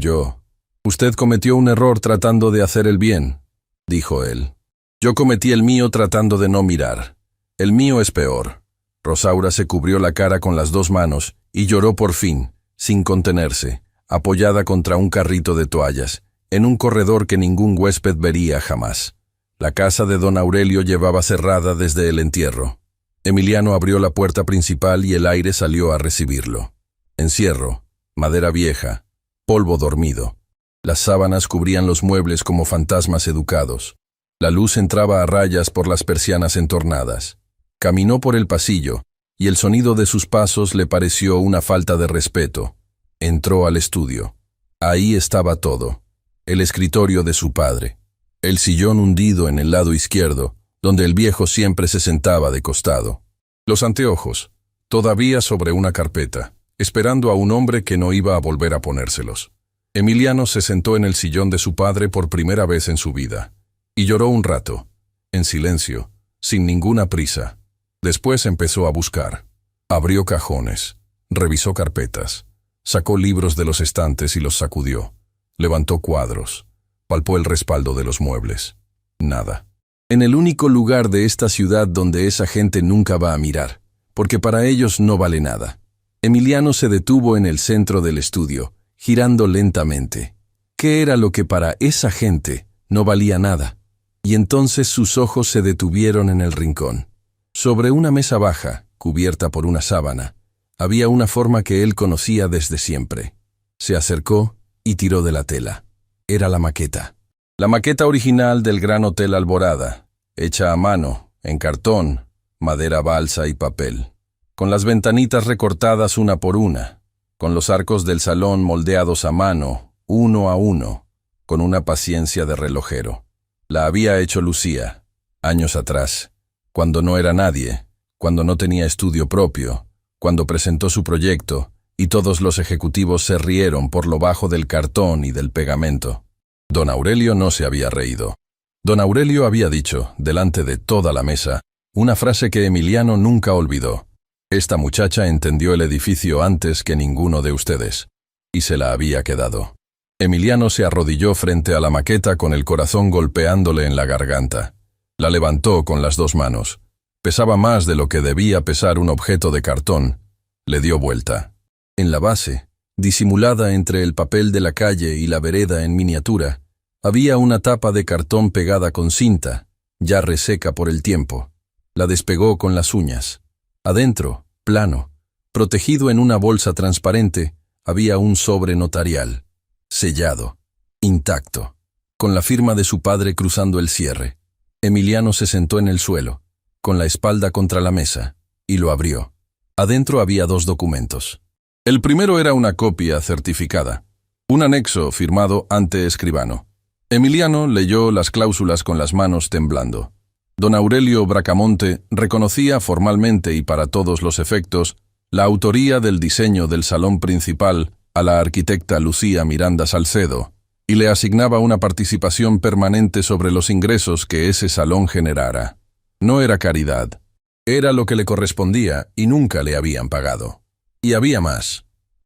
usted cometió un error tratando de hacer el bien», dijo él. «Yo cometí el mío tratando de no mirar. El mío es peor». Rosaura se cubrió la cara con las dos manos y lloró por fin, sin contenerse, apoyada contra un carrito de toallas, en un corredor que ningún huésped vería jamás. La casa de don Aurelio llevaba cerrada desde el entierro. Emiliano abrió la puerta principal y el aire salió a recibirlo. Encierro, madera vieja, polvo dormido. Las sábanas cubrían los muebles como fantasmas educados. La luz entraba a rayas por las persianas entornadas. Caminó por el pasillo, y el sonido de sus pasos le pareció una falta de respeto. Entró al estudio. Ahí estaba todo. El escritorio de su padre. El sillón hundido en el lado izquierdo, donde el viejo siempre se sentaba de costado. Los anteojos, todavía sobre una carpeta, esperando a un hombre que no iba a volver a ponérselos. Emiliano se sentó en el sillón de su padre por primera vez en su vida, y lloró un rato, en silencio, sin ninguna prisa. Después empezó a buscar. Abrió cajones, revisó carpetas, sacó libros de los estantes y los sacudió. Levantó cuadros, palpó el respaldo de los muebles. Nada. En el único lugar de esta ciudad donde esa gente nunca va a mirar, porque para ellos no vale nada. Emiliano se detuvo en el centro del estudio, girando lentamente. ¿Qué era lo que para esa gente no valía nada? Y entonces sus ojos se detuvieron en el rincón. Sobre una mesa baja, cubierta por una sábana, había una forma que él conocía desde siempre. Se acercó y tiró de la tela. Era la maqueta. La maqueta original del Gran Hotel Alborada, hecha a mano, en cartón, madera balsa y papel, con las ventanitas recortadas una por una, con los arcos del salón moldeados a mano, uno a uno, con una paciencia de relojero. La había hecho Lucía, años atrás, cuando no era nadie, cuando no tenía estudio propio, cuando presentó su proyecto, y todos los ejecutivos se rieron por lo bajo del cartón y del pegamento. Don Aurelio no se había reído. Don Aurelio había dicho, delante de toda la mesa, una frase que Emiliano nunca olvidó. Esta muchacha entendió el edificio antes que ninguno de ustedes, y se la había quedado. Emiliano se arrodilló frente a la maqueta con el corazón golpeándole en la garganta. La levantó con las dos manos. Pesaba más de lo que debía pesar un objeto de cartón. Le dio vuelta. En la base, disimulada entre el papel de la calle y la vereda en miniatura, había una tapa de cartón pegada con cinta, ya reseca por el tiempo. La despegó con las uñas. Adentro, plano, protegido en una bolsa transparente, había un sobre notarial, sellado, intacto, con la firma de su padre cruzando el cierre. Emiliano se sentó en el suelo, con la espalda contra la mesa, y lo abrió. Adentro había dos documentos. El primero era una copia certificada, un anexo firmado ante escribano. Emiliano leyó las cláusulas con las manos temblando. Don Aurelio Bracamonte reconocía formalmente y para todos los efectos la autoría del diseño del salón principal a la arquitecta Lucía Miranda Salcedo y le asignaba una participación permanente sobre los ingresos que ese salón generara. No era caridad, era lo que le correspondía y nunca le habían pagado. Y había más.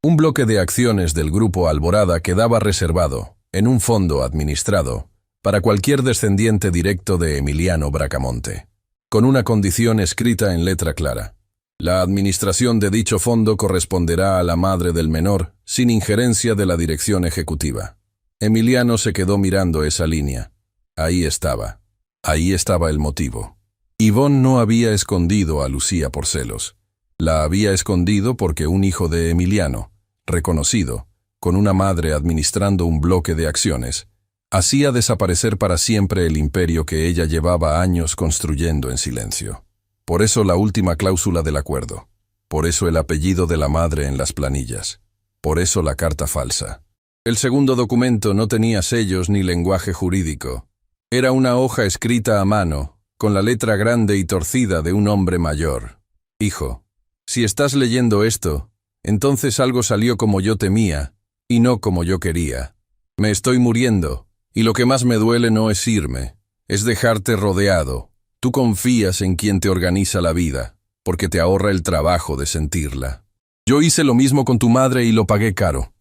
Un bloque de acciones del Grupo Alborada quedaba reservado, en un fondo administrado, para cualquier descendiente directo de Emiliano Bracamonte, con una condición escrita en letra clara. La administración de dicho fondo corresponderá a la madre del menor, sin injerencia de la dirección ejecutiva. Emiliano se quedó mirando esa línea. Ahí estaba. Ahí estaba el motivo. Yvonne no había escondido a Lucía por celos. La había escondido porque un hijo de Emiliano, reconocido, con una madre administrando un bloque de acciones, hacía desaparecer para siempre el imperio que ella llevaba años construyendo en silencio. Por eso la última cláusula del acuerdo. Por eso el apellido de la madre en las planillas. Por eso la carta falsa. El segundo documento no tenía sellos ni lenguaje jurídico. Era una hoja escrita a mano, con la letra grande y torcida de un hombre mayor. Hijo, si estás leyendo esto, entonces algo salió como yo temía, y no como yo quería. Me estoy muriendo, y lo que más me duele no es irme, es dejarte rodeado. Tú confías en quien te organiza la vida, porque te ahorra el trabajo de sentirla. Yo hice lo mismo con tu madre y lo pagué caro.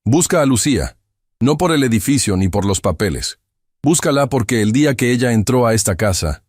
Busca a Lucía, no por el edificio ni por los papeles. Búscala porque el día que ella entró a esta casa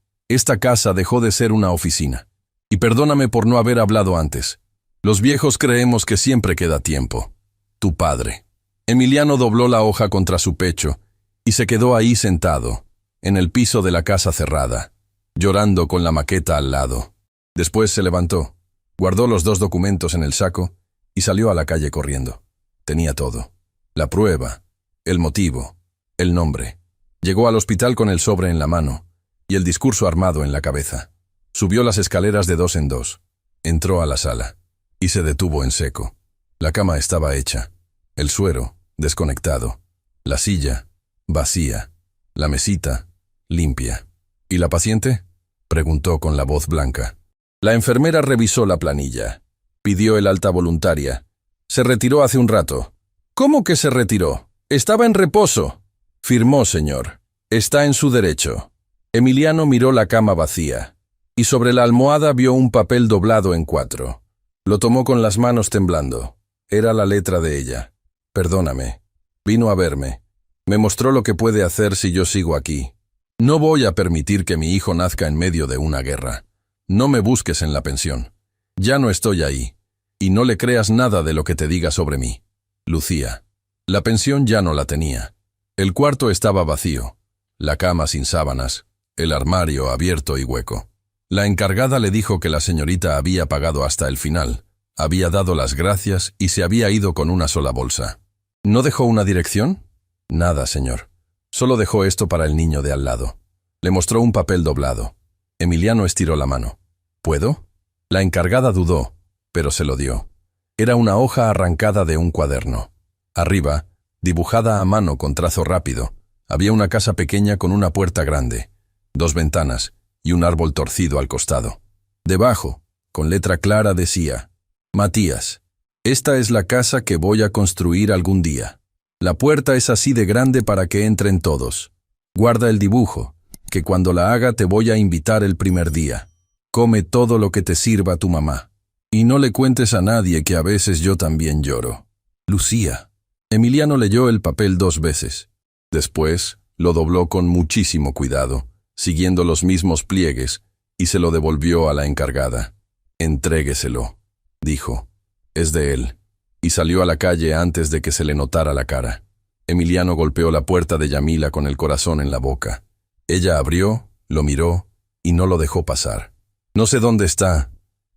dejó de ser una oficina. Y perdóname por no haber hablado antes. Los viejos creemos que siempre queda tiempo. Tu padre. Emiliano dobló la hoja contra su pecho y se quedó ahí sentado, en el piso de la casa cerrada, llorando con la maqueta al lado. Después se levantó, guardó los 2 documentos en el saco y salió a la calle corriendo. Tenía todo. La prueba, el motivo, el nombre. Llegó al hospital con el sobre en la mano y el discurso armado en la cabeza. Subió las escaleras de 2 en 2. Entró a la sala y se detuvo en seco. La cama estaba hecha, el suero desconectado, la silla vacía, la mesita limpia. ¿Y la paciente?, preguntó con la voz blanca. La enfermera revisó la planilla. Pidió el alta voluntaria. Se retiró hace un rato. ¿Cómo que se retiró? Estaba en reposo. Firmó, señor. Está en su derecho. Emiliano miró la cama vacía, y sobre la almohada vio un papel doblado en 4. Lo tomó con las manos temblando. Era la letra de ella. Perdóname. Vino a verme. Me mostró lo que puede hacer si yo sigo aquí. No voy a permitir que mi hijo nazca en medio de una guerra. No me busques en la pensión. Ya no estoy ahí. Y no le creas nada de lo que te diga sobre mí. Lucía. La pensión ya no la tenía. El cuarto estaba vacío. La cama sin sábanas. El armario abierto y hueco. La encargada le dijo que la señorita había pagado hasta el final. Había dado las gracias y se había ido con una sola bolsa. ¿No dejó una dirección? Nada, señor. Solo dejó esto para el niño de al lado. Le mostró un papel doblado. Emiliano estiró la mano. ¿Puedo? La encargada dudó, pero se lo dio. Era una hoja arrancada de un cuaderno. Arriba, dibujada a mano con trazo rápido, había una casa pequeña con una puerta grande, 2 ventanas y un árbol torcido al costado. Debajo, con letra clara decía: Matías, esta es la casa que voy a construir algún día. La puerta es así de grande para que entren todos. Guarda el dibujo, que cuando la haga te voy a invitar el primer día. Come todo lo que te sirva tu mamá. Y no le cuentes a nadie que a veces yo también lloro. Lucía. Emiliano leyó el papel 2 veces. Después lo dobló con muchísimo cuidado, siguiendo los mismos pliegues, y se lo devolvió a la encargada. Entrégueselo, dijo. Es de él. Y salió a la calle antes de que se le notara la cara. Emiliano golpeó la puerta de Yamila con el corazón en la boca. Ella abrió, lo miró y no lo dejó pasar. No sé dónde está.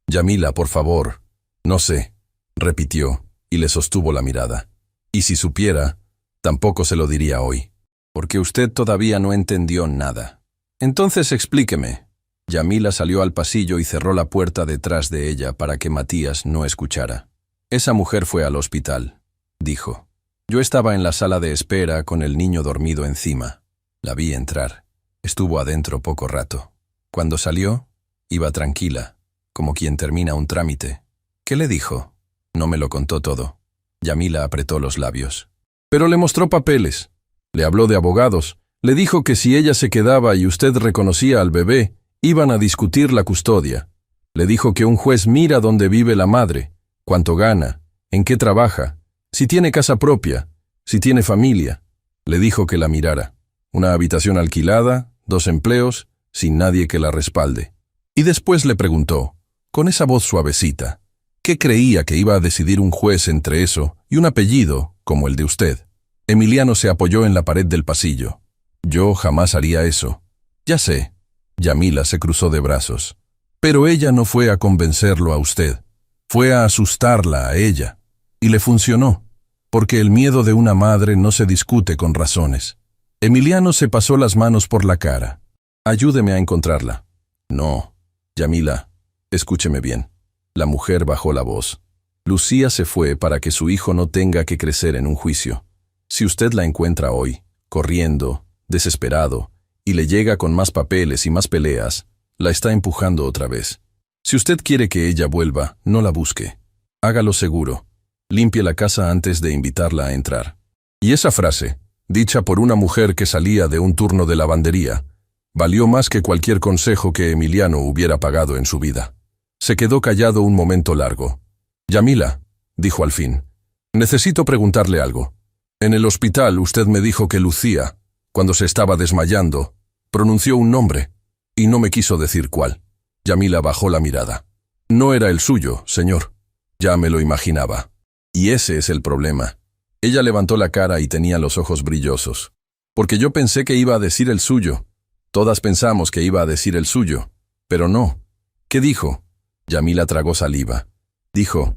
Yamila, por favor. No sé, repitió, y le sostuvo la mirada. Y si supiera, tampoco se lo diría hoy. Porque usted todavía no entendió nada. Entonces explíqueme. Yamila salió al pasillo y cerró la puerta detrás de ella para que Matías no escuchara. Esa mujer fue al hospital, dijo. Yo estaba en la sala de espera con el niño dormido encima. La vi entrar. Estuvo adentro poco rato. Cuando salió, iba tranquila, como quien termina un trámite. ¿Qué le dijo? No me lo contó todo. Yamila apretó los labios. Pero le mostró papeles. Le habló de abogados. Le dijo que si ella se quedaba y usted reconocía al bebé, iban a discutir la custodia. Le dijo que un juez mira dónde vive la madre, cuánto gana, ¿En qué trabaja? Si tiene casa propia, si tiene familia. Le dijo que la mirara. Una habitación alquilada, 2 empleos, sin nadie que la respalde. Y después le preguntó, con esa voz suavecita, ¿qué creía que iba a decidir un juez entre eso y un apellido como el de usted? Emiliano se apoyó en la pared del pasillo. Yo jamás haría eso. Ya sé. Yamila se cruzó de brazos. Pero ella no fue a convencerlo a usted. Fue a asustarla a ella. Y le funcionó. Porque el miedo de una madre no se discute con razones. Emiliano se pasó las manos por la cara. Ayúdeme a encontrarla. No. Yamila, escúcheme bien. La mujer bajó la voz. Lucía se fue para que su hijo no tenga que crecer en un juicio. Si usted la encuentra hoy, corriendo, desesperado, y le llega con más papeles y más peleas, la está empujando otra vez. Si usted quiere que ella vuelva, no la busque. Hágalo seguro. Limpie la casa antes de invitarla a entrar. Y esa frase, dicha por una mujer que salía de un turno de lavandería, valió más que cualquier consejo que Emiliano hubiera pagado en su vida. Se quedó callado un momento largo. Yamila, dijo al fin, necesito preguntarle algo. En el hospital usted me dijo que Lucía, cuando se estaba desmayando, pronunció un nombre, y no me quiso decir cuál. Yamila bajó la mirada. No era el suyo, señor. Ya me lo imaginaba. Y ese es el problema. Ella levantó la cara y tenía los ojos brillosos. Porque yo pensé que iba a decir el suyo. Todas pensamos que iba a decir el suyo. Pero no. ¿Qué dijo? Yamila tragó saliva. Dijo,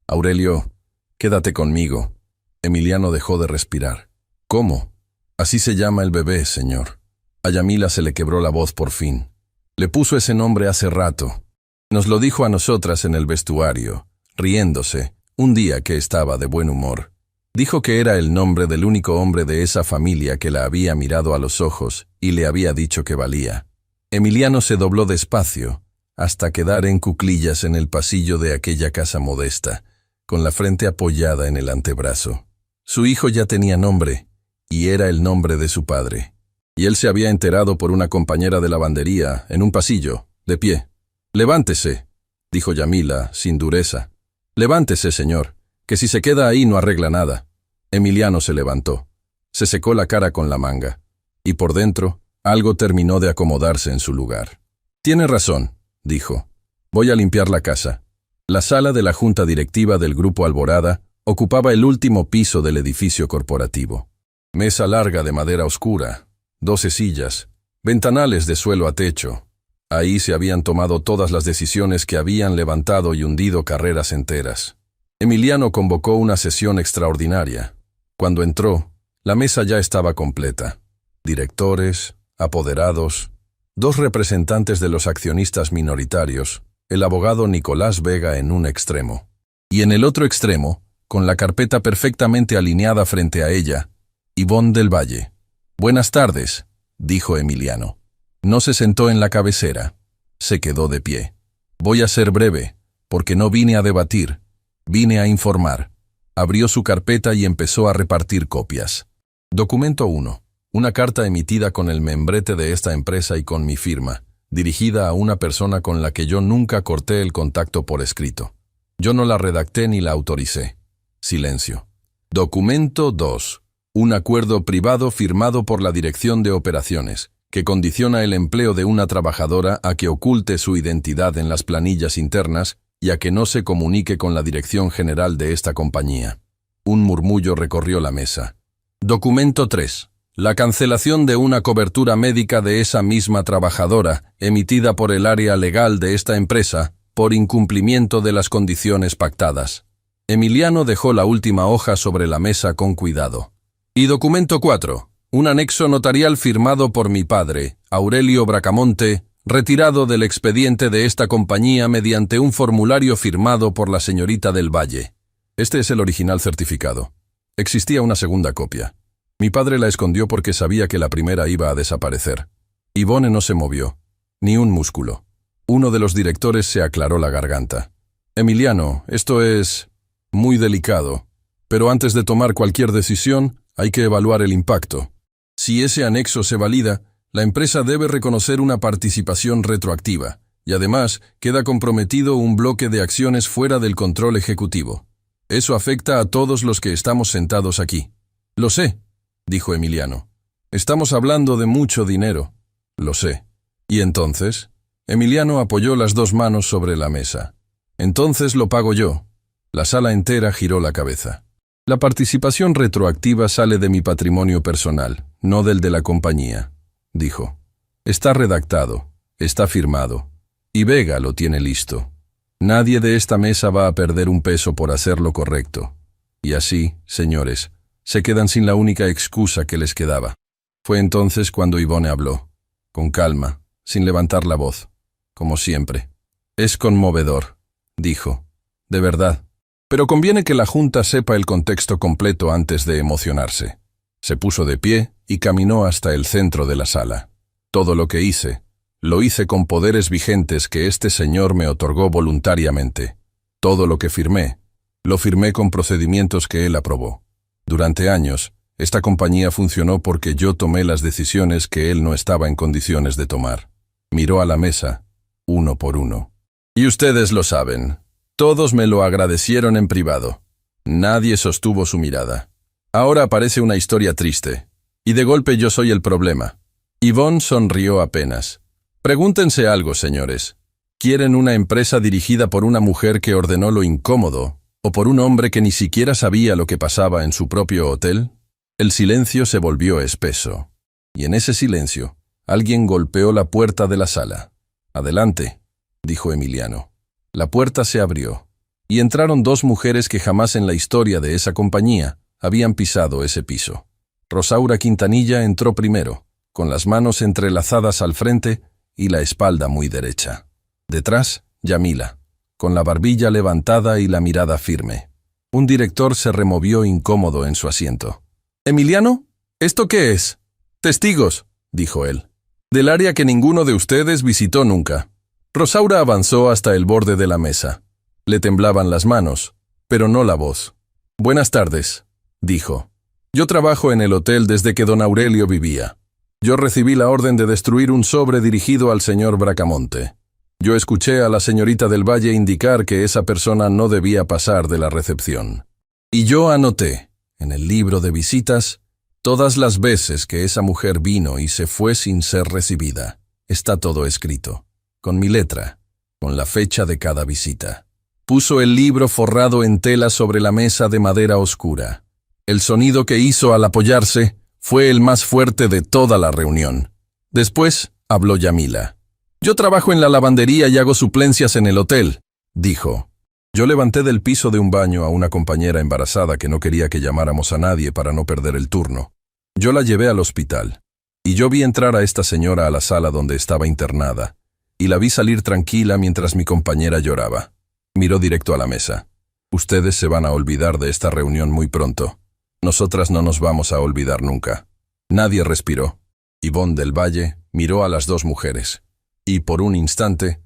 Aurelio, quédate conmigo. Emiliano dejó de respirar. ¿Cómo? Así se llama el bebé, señor. A Yamila se le quebró la voz por fin. Le puso ese nombre hace rato. Nos lo dijo a nosotras en el vestuario, riéndose, un día que estaba de buen humor. Dijo que era el nombre del único hombre de esa familia que la había mirado a los ojos y le había dicho que valía. Emiliano se dobló despacio, hasta quedar en cuclillas en el pasillo de aquella casa modesta, con la frente apoyada en el antebrazo. Su hijo ya tenía nombre, y era el nombre de su padre. Y él se había enterado por una compañera de lavandería, en un pasillo, de pie. «Levántese», dijo Yamila, sin dureza. «Levántese, señor, que si se queda ahí no arregla nada». Emiliano se levantó. Se secó la cara con la manga. Y por dentro, algo terminó de acomodarse en su lugar. «Tiene razón», dijo. «Voy a limpiar la casa». La sala de la junta directiva del Grupo Alborada ocupaba el último piso del edificio corporativo. Mesa larga de madera oscura, 12 sillas, ventanales de suelo a techo. Ahí se habían tomado todas las decisiones que habían levantado y hundido carreras enteras. Emiliano convocó una sesión extraordinaria. Cuando entró, la mesa ya estaba completa. Directores, apoderados, 2 representantes de los accionistas minoritarios, el abogado Nicolás Vega en un extremo. Y en el otro extremo, con la carpeta perfectamente alineada frente a ella, Ivonne del Valle. «Buenas tardes», dijo Emiliano. No se sentó en la cabecera. Se quedó de pie. «Voy a ser breve, porque no vine a debatir. Vine a informar». Abrió su carpeta y empezó a repartir copias. Documento 1. Una carta emitida con el membrete de esta empresa y con mi firma, dirigida a una persona con la que yo nunca corté el contacto por escrito. Yo no la redacté ni la autoricé. Silencio. Documento 2. Un acuerdo privado firmado por la Dirección de Operaciones, que condiciona el empleo de una trabajadora a que oculte su identidad en las planillas internas y a que no se comunique con la dirección general de esta compañía. Un murmullo recorrió la mesa. Documento 3. La cancelación de una cobertura médica de esa misma trabajadora, emitida por el área legal de esta empresa, por incumplimiento de las condiciones pactadas. Emiliano dejó la última hoja sobre la mesa con cuidado. Y documento 4. Un anexo notarial firmado por mi padre, Aurelio Bracamonte, retirado del expediente de esta compañía mediante un formulario firmado por la señorita del Valle. Este es el original certificado. Existía una segunda copia. Mi padre la escondió porque sabía que la primera iba a desaparecer. Ivonne no se movió, ni un músculo. Uno de los directores se aclaró la garganta. Emiliano, esto es muy delicado, pero antes de tomar cualquier decisión, hay que evaluar el impacto. Si ese anexo se valida, la empresa debe reconocer una participación retroactiva, y además queda comprometido un bloque de acciones fuera del control ejecutivo. Eso afecta a todos los que estamos sentados aquí. Lo sé, dijo Emiliano. Estamos hablando de mucho dinero. Lo sé. ¿Y entonces? Emiliano apoyó las dos manos sobre la mesa. Entonces lo pago yo. La sala entera giró la cabeza. La participación retroactiva sale de mi patrimonio personal, no del de la compañía, dijo. Está redactado, está firmado, y Vega lo tiene listo. Nadie de esta mesa va a perder un peso por hacer lo correcto. Y así, señores, se quedan sin la única excusa que les quedaba. Fue entonces cuando Yvonne habló, con calma, sin levantar la voz, como siempre. Es conmovedor, dijo, de verdad. Pero conviene que la Junta sepa el contexto completo antes de emocionarse. Se puso de pie y caminó hasta el centro de la sala. Todo lo que hice, lo hice con poderes vigentes que este señor me otorgó voluntariamente. Todo lo que firmé, lo firmé con procedimientos que él aprobó. Durante años, esta compañía funcionó porque yo tomé las decisiones que él no estaba en condiciones de tomar. Miró a la mesa, uno por uno. Y ustedes lo saben. Todos me lo agradecieron en privado. Nadie sostuvo su mirada. Ahora aparece una historia triste. Y de golpe yo soy el problema. Yvonne sonrió apenas. Pregúntense algo, señores. ¿Quieren una empresa dirigida por una mujer que ordenó lo incómodo, o por un hombre que ni siquiera sabía lo que pasaba en su propio hotel? El silencio se volvió espeso. Y en ese silencio, alguien golpeó la puerta de la sala. «Adelante», dijo Emiliano. La puerta se abrió, y entraron dos mujeres que jamás en la historia de esa compañía habían pisado ese piso. Rosaura Quintanilla entró primero, con las manos entrelazadas al frente y la espalda muy derecha. Detrás, Yamila, con la barbilla levantada y la mirada firme. Un director se removió incómodo en su asiento. «¿Emiliano? ¿Esto qué es?» «Testigos», dijo él, «del área que ninguno de ustedes visitó nunca». Rosaura avanzó hasta el borde de la mesa. Le temblaban las manos, pero no la voz. «Buenas tardes», dijo. «Yo trabajo en el hotel desde que don Aurelio vivía. Yo recibí la orden de destruir un sobre dirigido al señor Bracamonte. Yo escuché a la señorita del Valle indicar que esa persona no debía pasar de la recepción. Y yo anoté, en el libro de visitas, todas las veces que esa mujer vino y se fue sin ser recibida. Está todo escrito. Con mi letra, con la fecha de cada visita. Puso el libro forrado en tela sobre la mesa de madera oscura. El sonido que hizo al apoyarse fue el más fuerte de toda la reunión. Después habló Yamila. «Yo trabajo en la lavandería y hago suplencias en el hotel», dijo. «Yo levanté del piso de un baño a una compañera embarazada que no quería que llamáramos a nadie para no perder el turno. Yo la llevé al hospital. Y yo vi entrar a esta señora a la sala donde estaba internada. Y la vi salir tranquila mientras mi compañera lloraba. Miró directo a la mesa. Ustedes se van a olvidar de esta reunión muy pronto. Nosotras no nos vamos a olvidar nunca». Nadie respiró. Yvonne del Valle miró a las dos mujeres. Y por un instante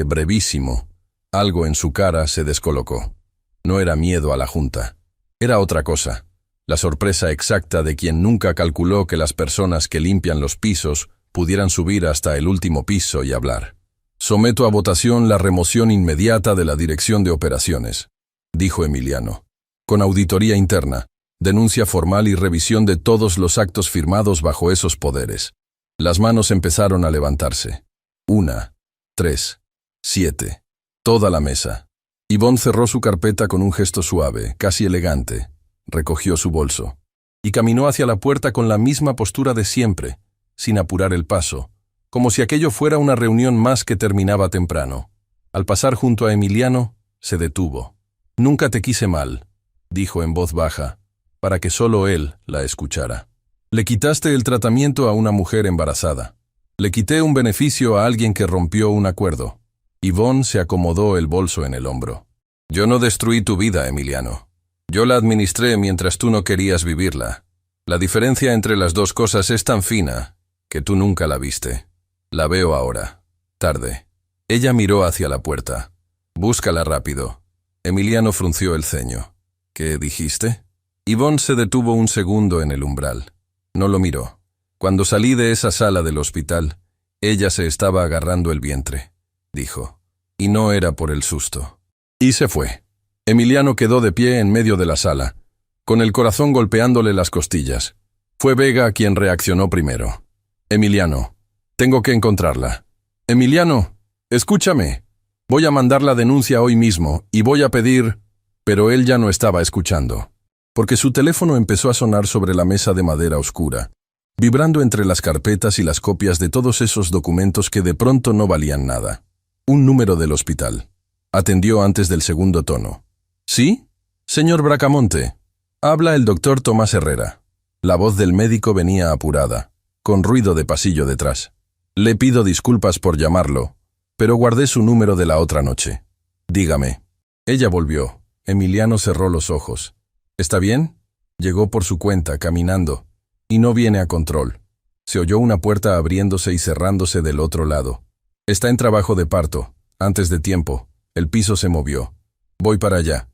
brevísimo, algo en su cara se descolocó. No era miedo a la Junta. Era otra cosa. La sorpresa exacta de quien nunca calculó que las personas que limpian los pisos pudieran subir hasta el último piso y hablar. «Someto a votación la remoción inmediata de la dirección de operaciones», dijo Emiliano. «Con auditoría interna, denuncia formal y revisión de todos los actos firmados bajo esos poderes». Las manos empezaron a levantarse. 1, 3, 7. Toda la mesa. Yvonne cerró su carpeta con un gesto suave, casi elegante. Recogió su bolso. Y caminó hacia la puerta con la misma postura de siempre, sin apurar el paso, como si aquello fuera una reunión más que terminaba temprano. Al pasar junto a Emiliano, se detuvo. «Nunca te quise mal», dijo en voz baja, para que solo él la escuchara. «Le quitaste el tratamiento a una mujer embarazada. Le quité un beneficio a alguien que rompió un acuerdo». Yvonne se acomodó el bolso en el hombro. «Yo no destruí tu vida, Emiliano. Yo la administré mientras tú no querías vivirla. La diferencia entre las dos cosas es tan fina que tú nunca la viste. La veo ahora. Tarde». Ella miró hacia la puerta. «Búscala rápido». Emiliano frunció el ceño. «¿Qué dijiste?» Yvonne se detuvo un segundo en el umbral. No lo miró. «Cuando salí de esa sala del hospital, ella se estaba agarrando el vientre», dijo. «Y no era por el susto». Y se fue. Emiliano quedó de pie en medio de la sala, con el corazón golpeándole las costillas. Fue Vega quien reaccionó primero. Emiliano, tengo que encontrarla. Emiliano, escúchame. Voy a mandar la denuncia hoy mismo y voy a pedir... Pero él ya no estaba escuchando, porque su teléfono empezó a sonar sobre la mesa de madera oscura, vibrando entre las carpetas y las copias de todos esos documentos que de pronto no valían nada. Un número del hospital. Atendió antes del segundo tono. ¿Sí? Señor Bracamonte. Habla el doctor Tomás Herrera. La voz del médico venía apurada, con ruido de pasillo detrás. Le pido disculpas por llamarlo, pero guardé su número de la otra noche. Dígame. Ella volvió. Emiliano cerró los ojos. ¿Está bien? Llegó por su cuenta, caminando, y no viene a control. Se oyó una puerta abriéndose y cerrándose del otro lado. Está en trabajo de parto, antes de tiempo. El piso se movió. Voy para allá.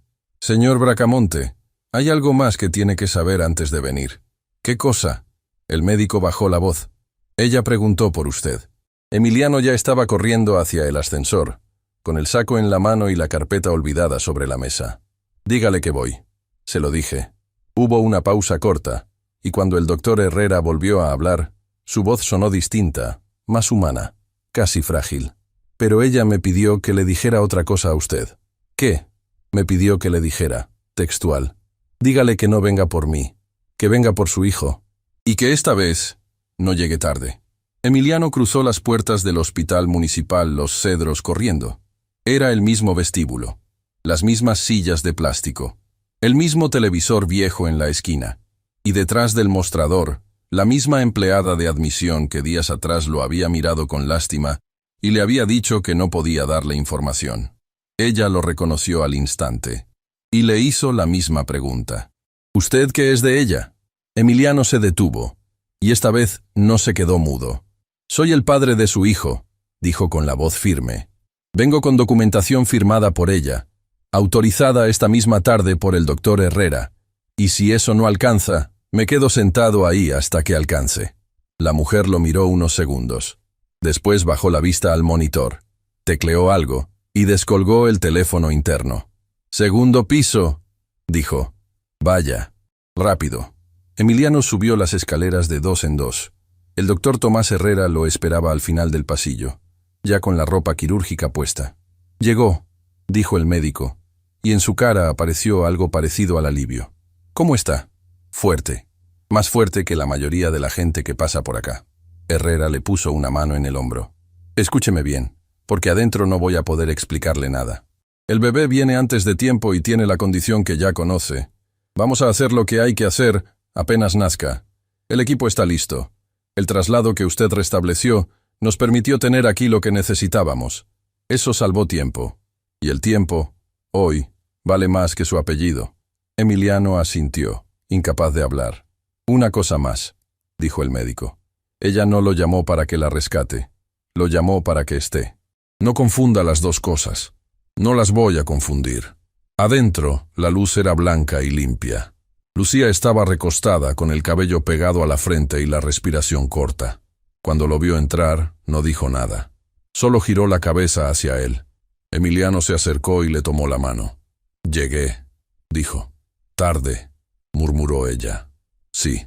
Señor Bracamonte, hay algo más que tiene que saber antes de venir. ¿Qué cosa? El médico bajó la voz. Ella preguntó por usted. Emiliano ya estaba corriendo hacia el ascensor, con el saco en la mano y la carpeta olvidada sobre la mesa. Dígale que voy. Se lo dije. Hubo una pausa corta, y cuando el doctor Herrera volvió a hablar, su voz sonó distinta, más humana, casi frágil. Pero ella me pidió que le dijera otra cosa a usted. ¿Qué? Me pidió que le dijera, textual. Dígale que no venga por mí, que venga por su hijo, y que esta vez no llegue tarde. Emiliano cruzó las puertas del hospital municipal Los Cedros corriendo. Era el mismo vestíbulo, las mismas sillas de plástico, el mismo televisor viejo en la esquina, y detrás del mostrador, la misma empleada de admisión que días atrás lo había mirado con lástima y le había dicho que no podía darle información. Ella lo reconoció al instante, y le hizo la misma pregunta. ¿Usted qué es de ella? Emiliano se detuvo, y esta vez no se quedó mudo. Soy el padre de su hijo, dijo con la voz firme. Vengo con documentación firmada por ella, autorizada esta misma tarde por el doctor Herrera, y si eso no alcanza, me quedo sentado ahí hasta que alcance. La mujer lo miró unos segundos. Después bajó la vista al monitor, tecleó algo y descolgó el teléfono interno. Segundo piso, dijo. Vaya. Rápido. Emiliano subió las escaleras de 2 en 2. El doctor Tomás Herrera lo esperaba al final del pasillo, ya con la ropa quirúrgica puesta. Llegó, dijo el médico, y en su cara apareció algo parecido al alivio. ¿Cómo está? Fuerte. Más fuerte que la mayoría de la gente que pasa por acá. Herrera le puso una mano en el hombro. Escúcheme bien, porque adentro no voy a poder explicarle nada. El bebé viene antes de tiempo y tiene la condición que ya conoce. Vamos a hacer lo que hay que hacer apenas nazca. El equipo está listo. El traslado que usted restableció nos permitió tener aquí lo que necesitábamos. Eso salvó tiempo. Y el tiempo, hoy, vale más que su apellido. Emiliano asintió, incapaz de hablar. Una cosa más, dijo el médico. Ella no lo llamó para que la rescate. Lo llamó para que esté. No confunda las dos cosas. No las voy a confundir. Adentro, la luz era blanca y limpia. Lucía estaba recostada con el cabello pegado a la frente y la respiración corta. Cuando lo vio entrar, no dijo nada. Solo giró la cabeza hacia él. Emiliano se acercó y le tomó la mano. Llegué, dijo. Tarde, murmuró ella. Sí,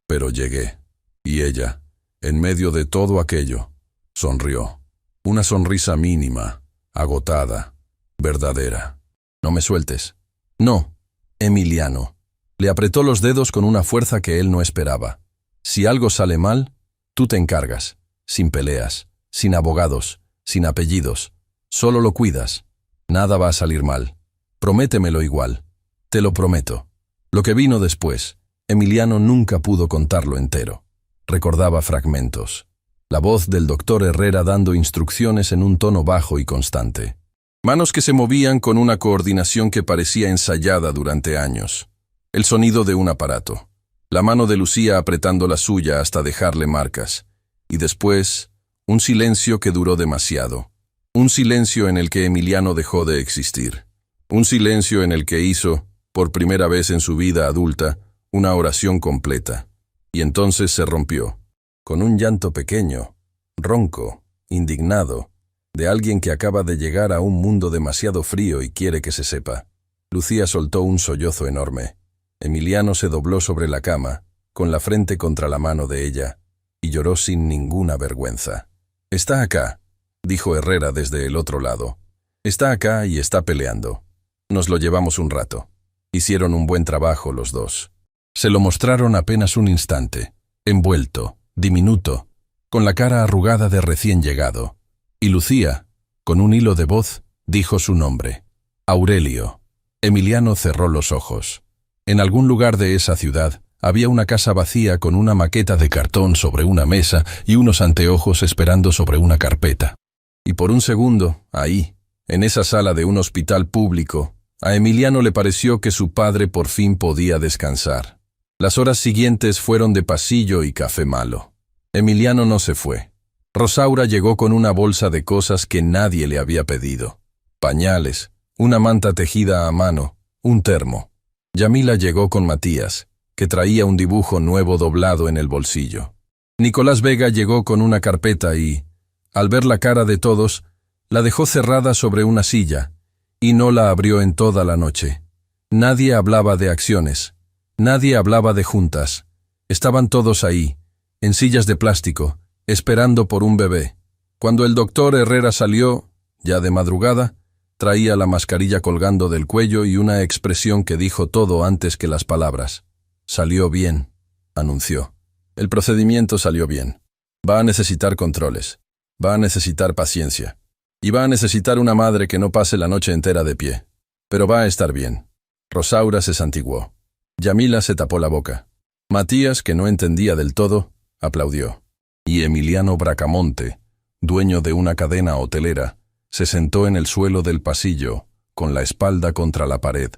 pero llegué. Y ella, en medio de todo aquello, sonrió. Una sonrisa mínima, agotada, verdadera. No me sueltes. No, Emiliano. Le apretó los dedos con una fuerza que él no esperaba. Si algo sale mal, tú te encargas, sin peleas, sin abogados, sin apellidos. Solo lo cuidas. Nada va a salir mal. Prométemelo igual. Te lo prometo. Lo que vino después, Emiliano nunca pudo contarlo entero. Recordaba fragmentos. La voz del doctor Herrera dando instrucciones en un tono bajo y constante. Manos que se movían con una coordinación que parecía ensayada durante años. El sonido de un aparato. La mano de Lucía apretando la suya hasta dejarle marcas. Y después, un silencio que duró demasiado. Un silencio en el que Emiliano dejó de existir. Un silencio en el que hizo, por primera vez en su vida adulta, una oración completa. Y entonces se rompió. Con un llanto pequeño, ronco, indignado, de alguien que acaba de llegar a un mundo demasiado frío y quiere que se sepa. Lucía soltó un sollozo enorme. Emiliano se dobló sobre la cama, con la frente contra la mano de ella, y lloró sin ninguna vergüenza. «Está acá», dijo Herrera desde el otro lado. «Está acá y está peleando. Nos lo llevamos un rato». Hicieron un buen trabajo los dos. Se lo mostraron apenas un instante, envuelto, diminuto, con la cara arrugada de recién llegado. Y Lucía, con un hilo de voz, dijo su nombre. Aurelio. Emiliano cerró los ojos. En algún lugar de esa ciudad había una casa vacía con una maqueta de cartón sobre una mesa y unos anteojos esperando sobre una carpeta. Y por un segundo, ahí, en esa sala de un hospital público, a Emiliano le pareció que su padre por fin podía descansar. Las horas siguientes fueron de pasillo y café malo. Emiliano no se fue. Rosaura llegó con una bolsa de cosas que nadie le había pedido. Pañales, una manta tejida a mano, un termo. Yamila llegó con Matías, que traía un dibujo nuevo doblado en el bolsillo. Nicolás Vega llegó con una carpeta y, al ver la cara de todos, la dejó cerrada sobre una silla, y no la abrió en toda la noche. Nadie hablaba de acciones, nadie hablaba de juntas. Estaban todos ahí, en sillas de plástico, esperando por un bebé. Cuando el doctor Herrera salió, ya de madrugada, traía la mascarilla colgando del cuello y una expresión que dijo todo antes que las palabras. «Salió bien», anunció. «El procedimiento salió bien. Va a necesitar controles. Va a necesitar paciencia. Y va a necesitar una madre que no pase la noche entera de pie. Pero va a estar bien». Rosaura se santiguó. Yamila se tapó la boca. Matías, que no entendía del todo, aplaudió. Y Emiliano Bracamonte, dueño de una cadena hotelera, se sentó en el suelo del pasillo, con la espalda contra la pared,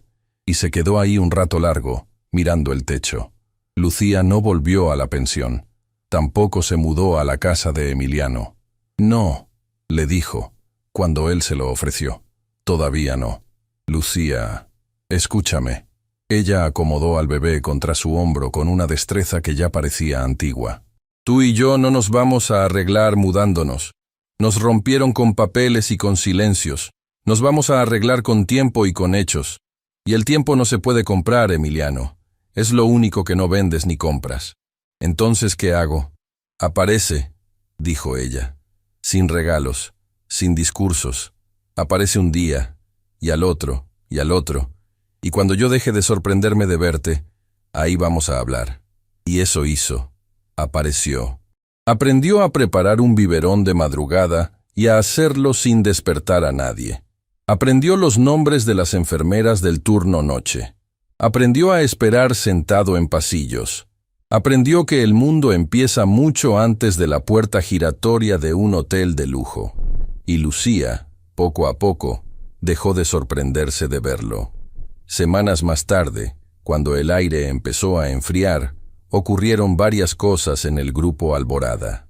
y se quedó ahí un rato largo, mirando el techo. Lucía no volvió a la pensión. Tampoco se mudó a la casa de Emiliano. «No», le dijo, cuando él se lo ofreció. «Todavía no. Lucía, escúchame». Ella acomodó al bebé contra su hombro con una destreza que ya parecía antigua. «Tú y yo no nos vamos a arreglar mudándonos. Nos rompieron con papeles y con silencios. Nos vamos a arreglar con tiempo y con hechos. Y el tiempo no se puede comprar, Emiliano. Es lo único que no vendes ni compras. Entonces, ¿qué hago?» «Aparece», dijo ella. «Sin regalos, sin discursos. Aparece un día, y al otro, y al otro. Y cuando yo deje de sorprenderme de verte, ahí vamos a hablar». Y eso hizo. Apareció. Aprendió a preparar un biberón de madrugada y a hacerlo sin despertar a nadie. Aprendió los nombres de las enfermeras del turno noche. Aprendió a esperar sentado en pasillos. Aprendió que el mundo empieza mucho antes de la puerta giratoria de un hotel de lujo. Y Lucía, poco a poco, dejó de sorprenderse de verlo. Semanas más tarde, cuando el aire empezó a enfriar, ocurrieron varias cosas en el grupo Alborada.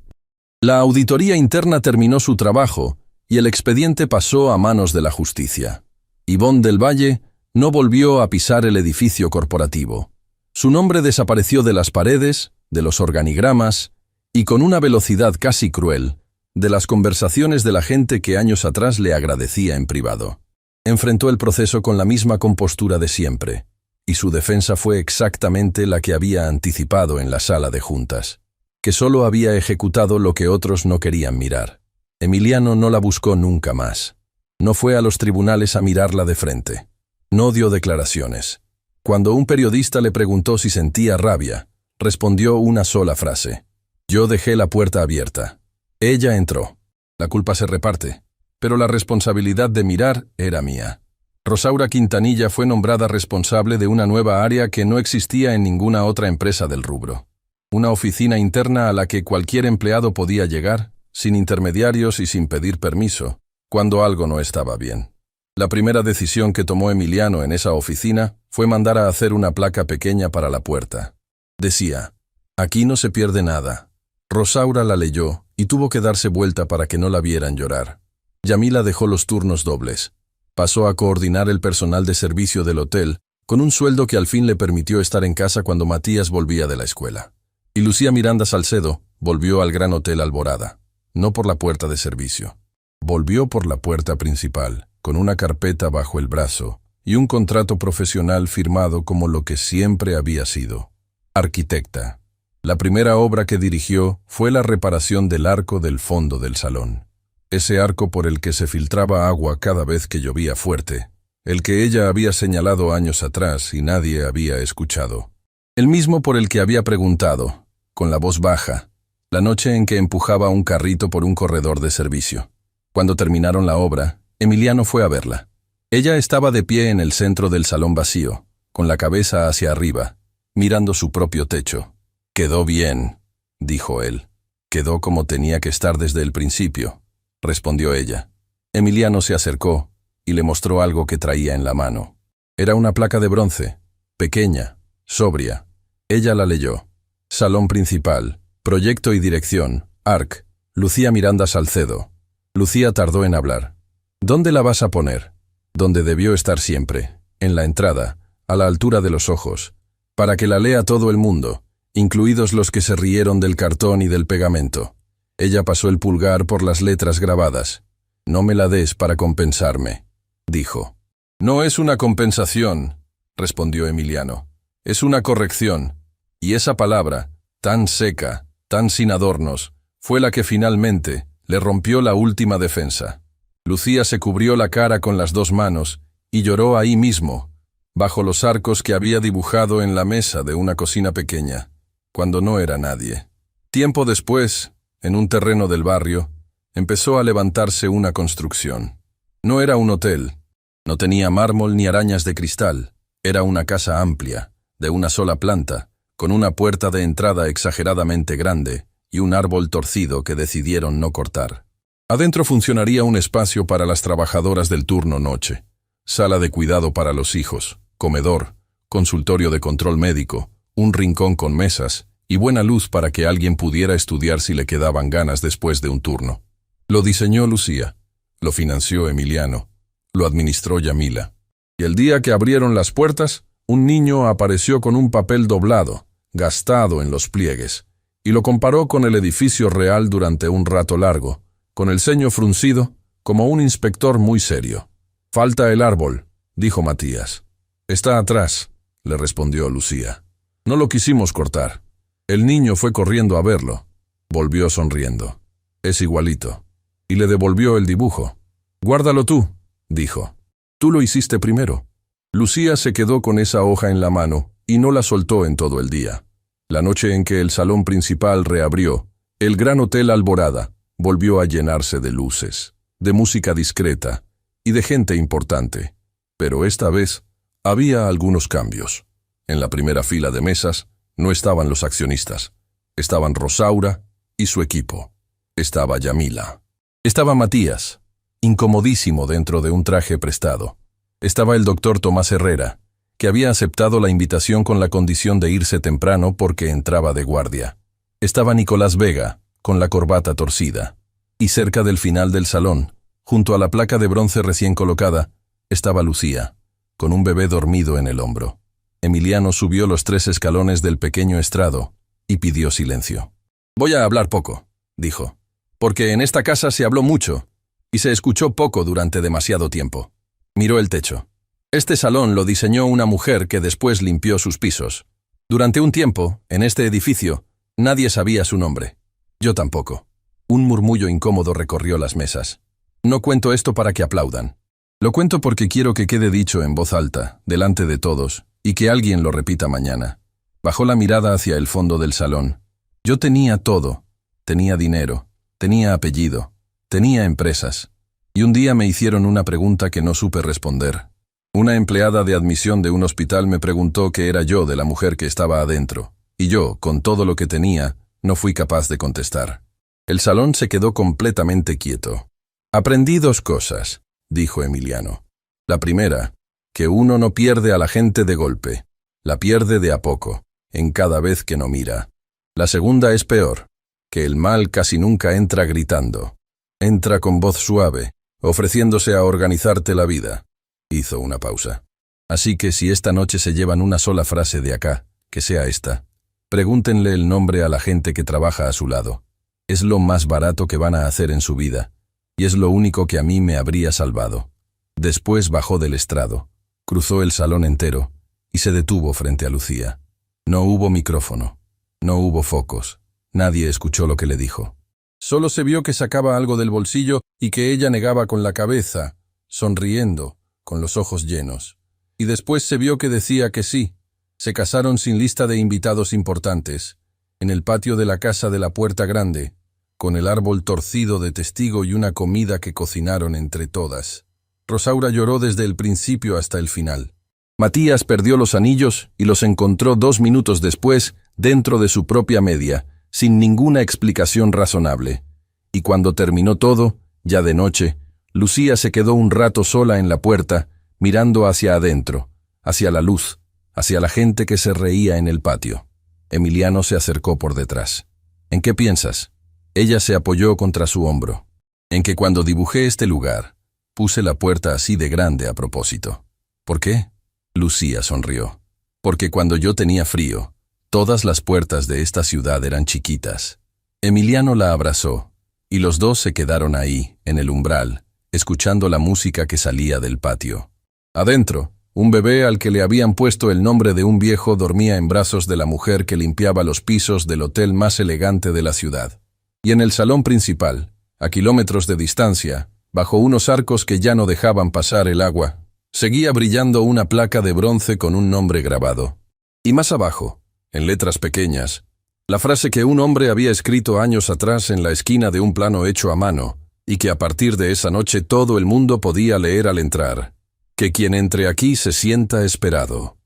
La auditoría interna terminó su trabajo y el expediente pasó a manos de la justicia. Ivonne del Valle no volvió a pisar el edificio corporativo. Su nombre desapareció de las paredes, de los organigramas y, con una velocidad casi cruel, de las conversaciones de la gente que años atrás le agradecía en privado. Enfrentó el proceso con la misma compostura de siempre, y su defensa fue exactamente la que había anticipado en la sala de juntas, que solo había ejecutado lo que otros no querían mirar. Emiliano no la buscó nunca más. No fue a los tribunales a mirarla de frente. No dio declaraciones. Cuando un periodista le preguntó si sentía rabia, respondió una sola frase: «Yo dejé la puerta abierta. Ella entró. La culpa se reparte, pero la responsabilidad de mirar era mía». Rosaura Quintanilla fue nombrada responsable de una nueva área que no existía en ninguna otra empresa del rubro. Una oficina interna a la que cualquier empleado podía llegar, sin intermediarios y sin pedir permiso, cuando algo no estaba bien. La primera decisión que tomó Emiliano en esa oficina fue mandar a hacer una placa pequeña para la puerta. Decía: «Aquí no se pierde nada». Rosaura la leyó y tuvo que darse vuelta para que no la vieran llorar. Yamila dejó los turnos dobles. Pasó a coordinar el personal de servicio del hotel, con un sueldo que al fin le permitió estar en casa cuando Matías volvía de la escuela. Y Lucía Miranda Salcedo volvió al Gran Hotel Alborada, no por la puerta de servicio. Volvió por la puerta principal, con una carpeta bajo el brazo y un contrato profesional firmado como lo que siempre había sido: arquitecta. La primera obra que dirigió fue la reparación del arco del fondo del salón. Ese arco por el que se filtraba agua cada vez que llovía fuerte, el que ella había señalado años atrás y nadie había escuchado. El mismo por el que había preguntado, con la voz baja, la noche en que empujaba un carrito por un corredor de servicio. Cuando terminaron la obra, Emiliano fue a verla. Ella estaba de pie en el centro del salón vacío, con la cabeza hacia arriba, mirando su propio techo. «Quedó bien», dijo él. «Quedó como tenía que estar desde el principio», respondió ella. Emiliano se acercó y le mostró algo que traía en la mano. Era una placa de bronce, pequeña, sobria. Ella la leyó. Salón principal, proyecto y dirección, Arc, Lucía Miranda Salcedo. Lucía tardó en hablar. «¿Dónde la vas a poner?» «Donde debió estar siempre, en la entrada, a la altura de los ojos, para que la lea todo el mundo, incluidos los que se rieron del cartón y del pegamento». Ella pasó el pulgar por las letras grabadas. «No me la des para compensarme», dijo. «No es una compensación», respondió Emiliano. «Es una corrección». Y esa palabra, tan seca, tan sin adornos, fue la que finalmente le rompió la última defensa. Lucía se cubrió la cara con las dos manos y lloró ahí mismo, bajo los arcos que había dibujado en la mesa de una cocina pequeña, cuando no era nadie. Tiempo después, en un terreno del barrio, empezó a levantarse una construcción. No era un hotel, no tenía mármol ni arañas de cristal, era una casa amplia, de una sola planta, con una puerta de entrada exageradamente grande y un árbol torcido que decidieron no cortar. Adentro funcionaría un espacio para las trabajadoras del turno noche, sala de cuidado para los hijos, comedor, consultorio de control médico, un rincón con mesas y buena luz para que alguien pudiera estudiar si le quedaban ganas después de un turno. Lo diseñó Lucía, lo financió Emiliano, lo administró Yamila. Y el día que abrieron las puertas, un niño apareció con un papel doblado, gastado en los pliegues, y lo comparó con el edificio real durante un rato largo, con el ceño fruncido, como un inspector muy serio. «Falta el árbol», dijo Matías. «Está atrás», le respondió Lucía. «No lo quisimos cortar». El niño fue corriendo a verlo. Volvió sonriendo. «Es igualito». Y le devolvió el dibujo. «Guárdalo tú», dijo. «Tú lo hiciste primero». Lucía se quedó con esa hoja en la mano y no la soltó en todo el día. La noche en que el salón principal reabrió, el Gran Hotel Alborada volvió a llenarse de luces, de música discreta y de gente importante. Pero esta vez había algunos cambios. En la primera fila de mesas no estaban los accionistas. Estaban Rosaura y su equipo. Estaba Yamila. Estaba Matías, incomodísimo dentro de un traje prestado. Estaba el doctor Tomás Herrera, que había aceptado la invitación con la condición de irse temprano porque entraba de guardia. Estaba Nicolás Vega, con la corbata torcida. Y cerca del final del salón, junto a la placa de bronce recién colocada, estaba Lucía, con un bebé dormido en el hombro. Emiliano subió los 3 escalones del pequeño estrado y pidió silencio. «Voy a hablar poco», dijo, «porque en esta casa se habló mucho y se escuchó poco durante demasiado tiempo». Miró el techo. Este salón lo diseñó una mujer que después limpió sus pisos. Durante un tiempo, en este edificio, nadie sabía su nombre. Yo tampoco. Un murmullo incómodo recorrió las mesas. No cuento esto para que aplaudan. Lo cuento porque quiero que quede dicho en voz alta, delante de todos, y que alguien lo repita mañana. Bajó la mirada hacia el fondo del salón. Yo tenía todo. Tenía dinero, tenía apellido, tenía empresas. Y un día me hicieron una pregunta que no supe responder. Una empleada de admisión de un hospital me preguntó qué era yo de la mujer que estaba adentro, y yo, con todo lo que tenía, no fui capaz de contestar. El salón se quedó completamente quieto. «Aprendí 2 cosas», dijo Emiliano. «La primera, que uno no pierde a la gente de golpe, la pierde de a poco, en cada vez que no mira. La segunda es peor, que el mal casi nunca entra gritando. Entra con voz suave, ofreciéndose a organizarte la vida». Hizo una pausa. «Así que si esta noche se llevan una sola frase de acá, que sea esta. Pregúntenle el nombre a la gente que trabaja a su lado. Es lo más barato que van a hacer en su vida, y es lo único que a mí me habría salvado». Después bajó del estrado. Cruzó el salón entero y se detuvo frente a Lucía. No hubo micrófono, no hubo focos, nadie escuchó lo que le dijo. Solo se vio que sacaba algo del bolsillo y que ella negaba con la cabeza, sonriendo, con los ojos llenos. Y después se vio que decía que sí. Se casaron sin lista de invitados importantes, en el patio de la casa de la Puerta Grande, con el árbol torcido de testigo y una comida que cocinaron entre todas. Rosaura lloró desde el principio hasta el final. Matías perdió los anillos y los encontró 2 minutos después dentro de su propia media, sin ninguna explicación razonable. Y cuando terminó todo, ya de noche, Lucía se quedó un rato sola en la puerta, mirando hacia adentro, hacia la luz, hacia la gente que se reía en el patio. Emiliano se acercó por detrás. ¿En qué piensas? Ella se apoyó contra su hombro. En que cuando dibujé este lugar, puse la puerta así de grande a propósito. ¿Por qué? Lucía sonrió. Porque cuando yo tenía frío, todas las puertas de esta ciudad eran chiquitas. Emiliano la abrazó, y los dos se quedaron ahí, en el umbral, escuchando la música que salía del patio. Adentro, un bebé al que le habían puesto el nombre de un viejo dormía en brazos de la mujer que limpiaba los pisos del hotel más elegante de la ciudad. Y en el salón principal, a kilómetros de distancia, bajo unos arcos que ya no dejaban pasar el agua, seguía brillando una placa de bronce con un nombre grabado. Y más abajo, en letras pequeñas, la frase que un hombre había escrito años atrás en la esquina de un plano hecho a mano, y que a partir de esa noche todo el mundo podía leer al entrar: que quien entre aquí se sienta esperado.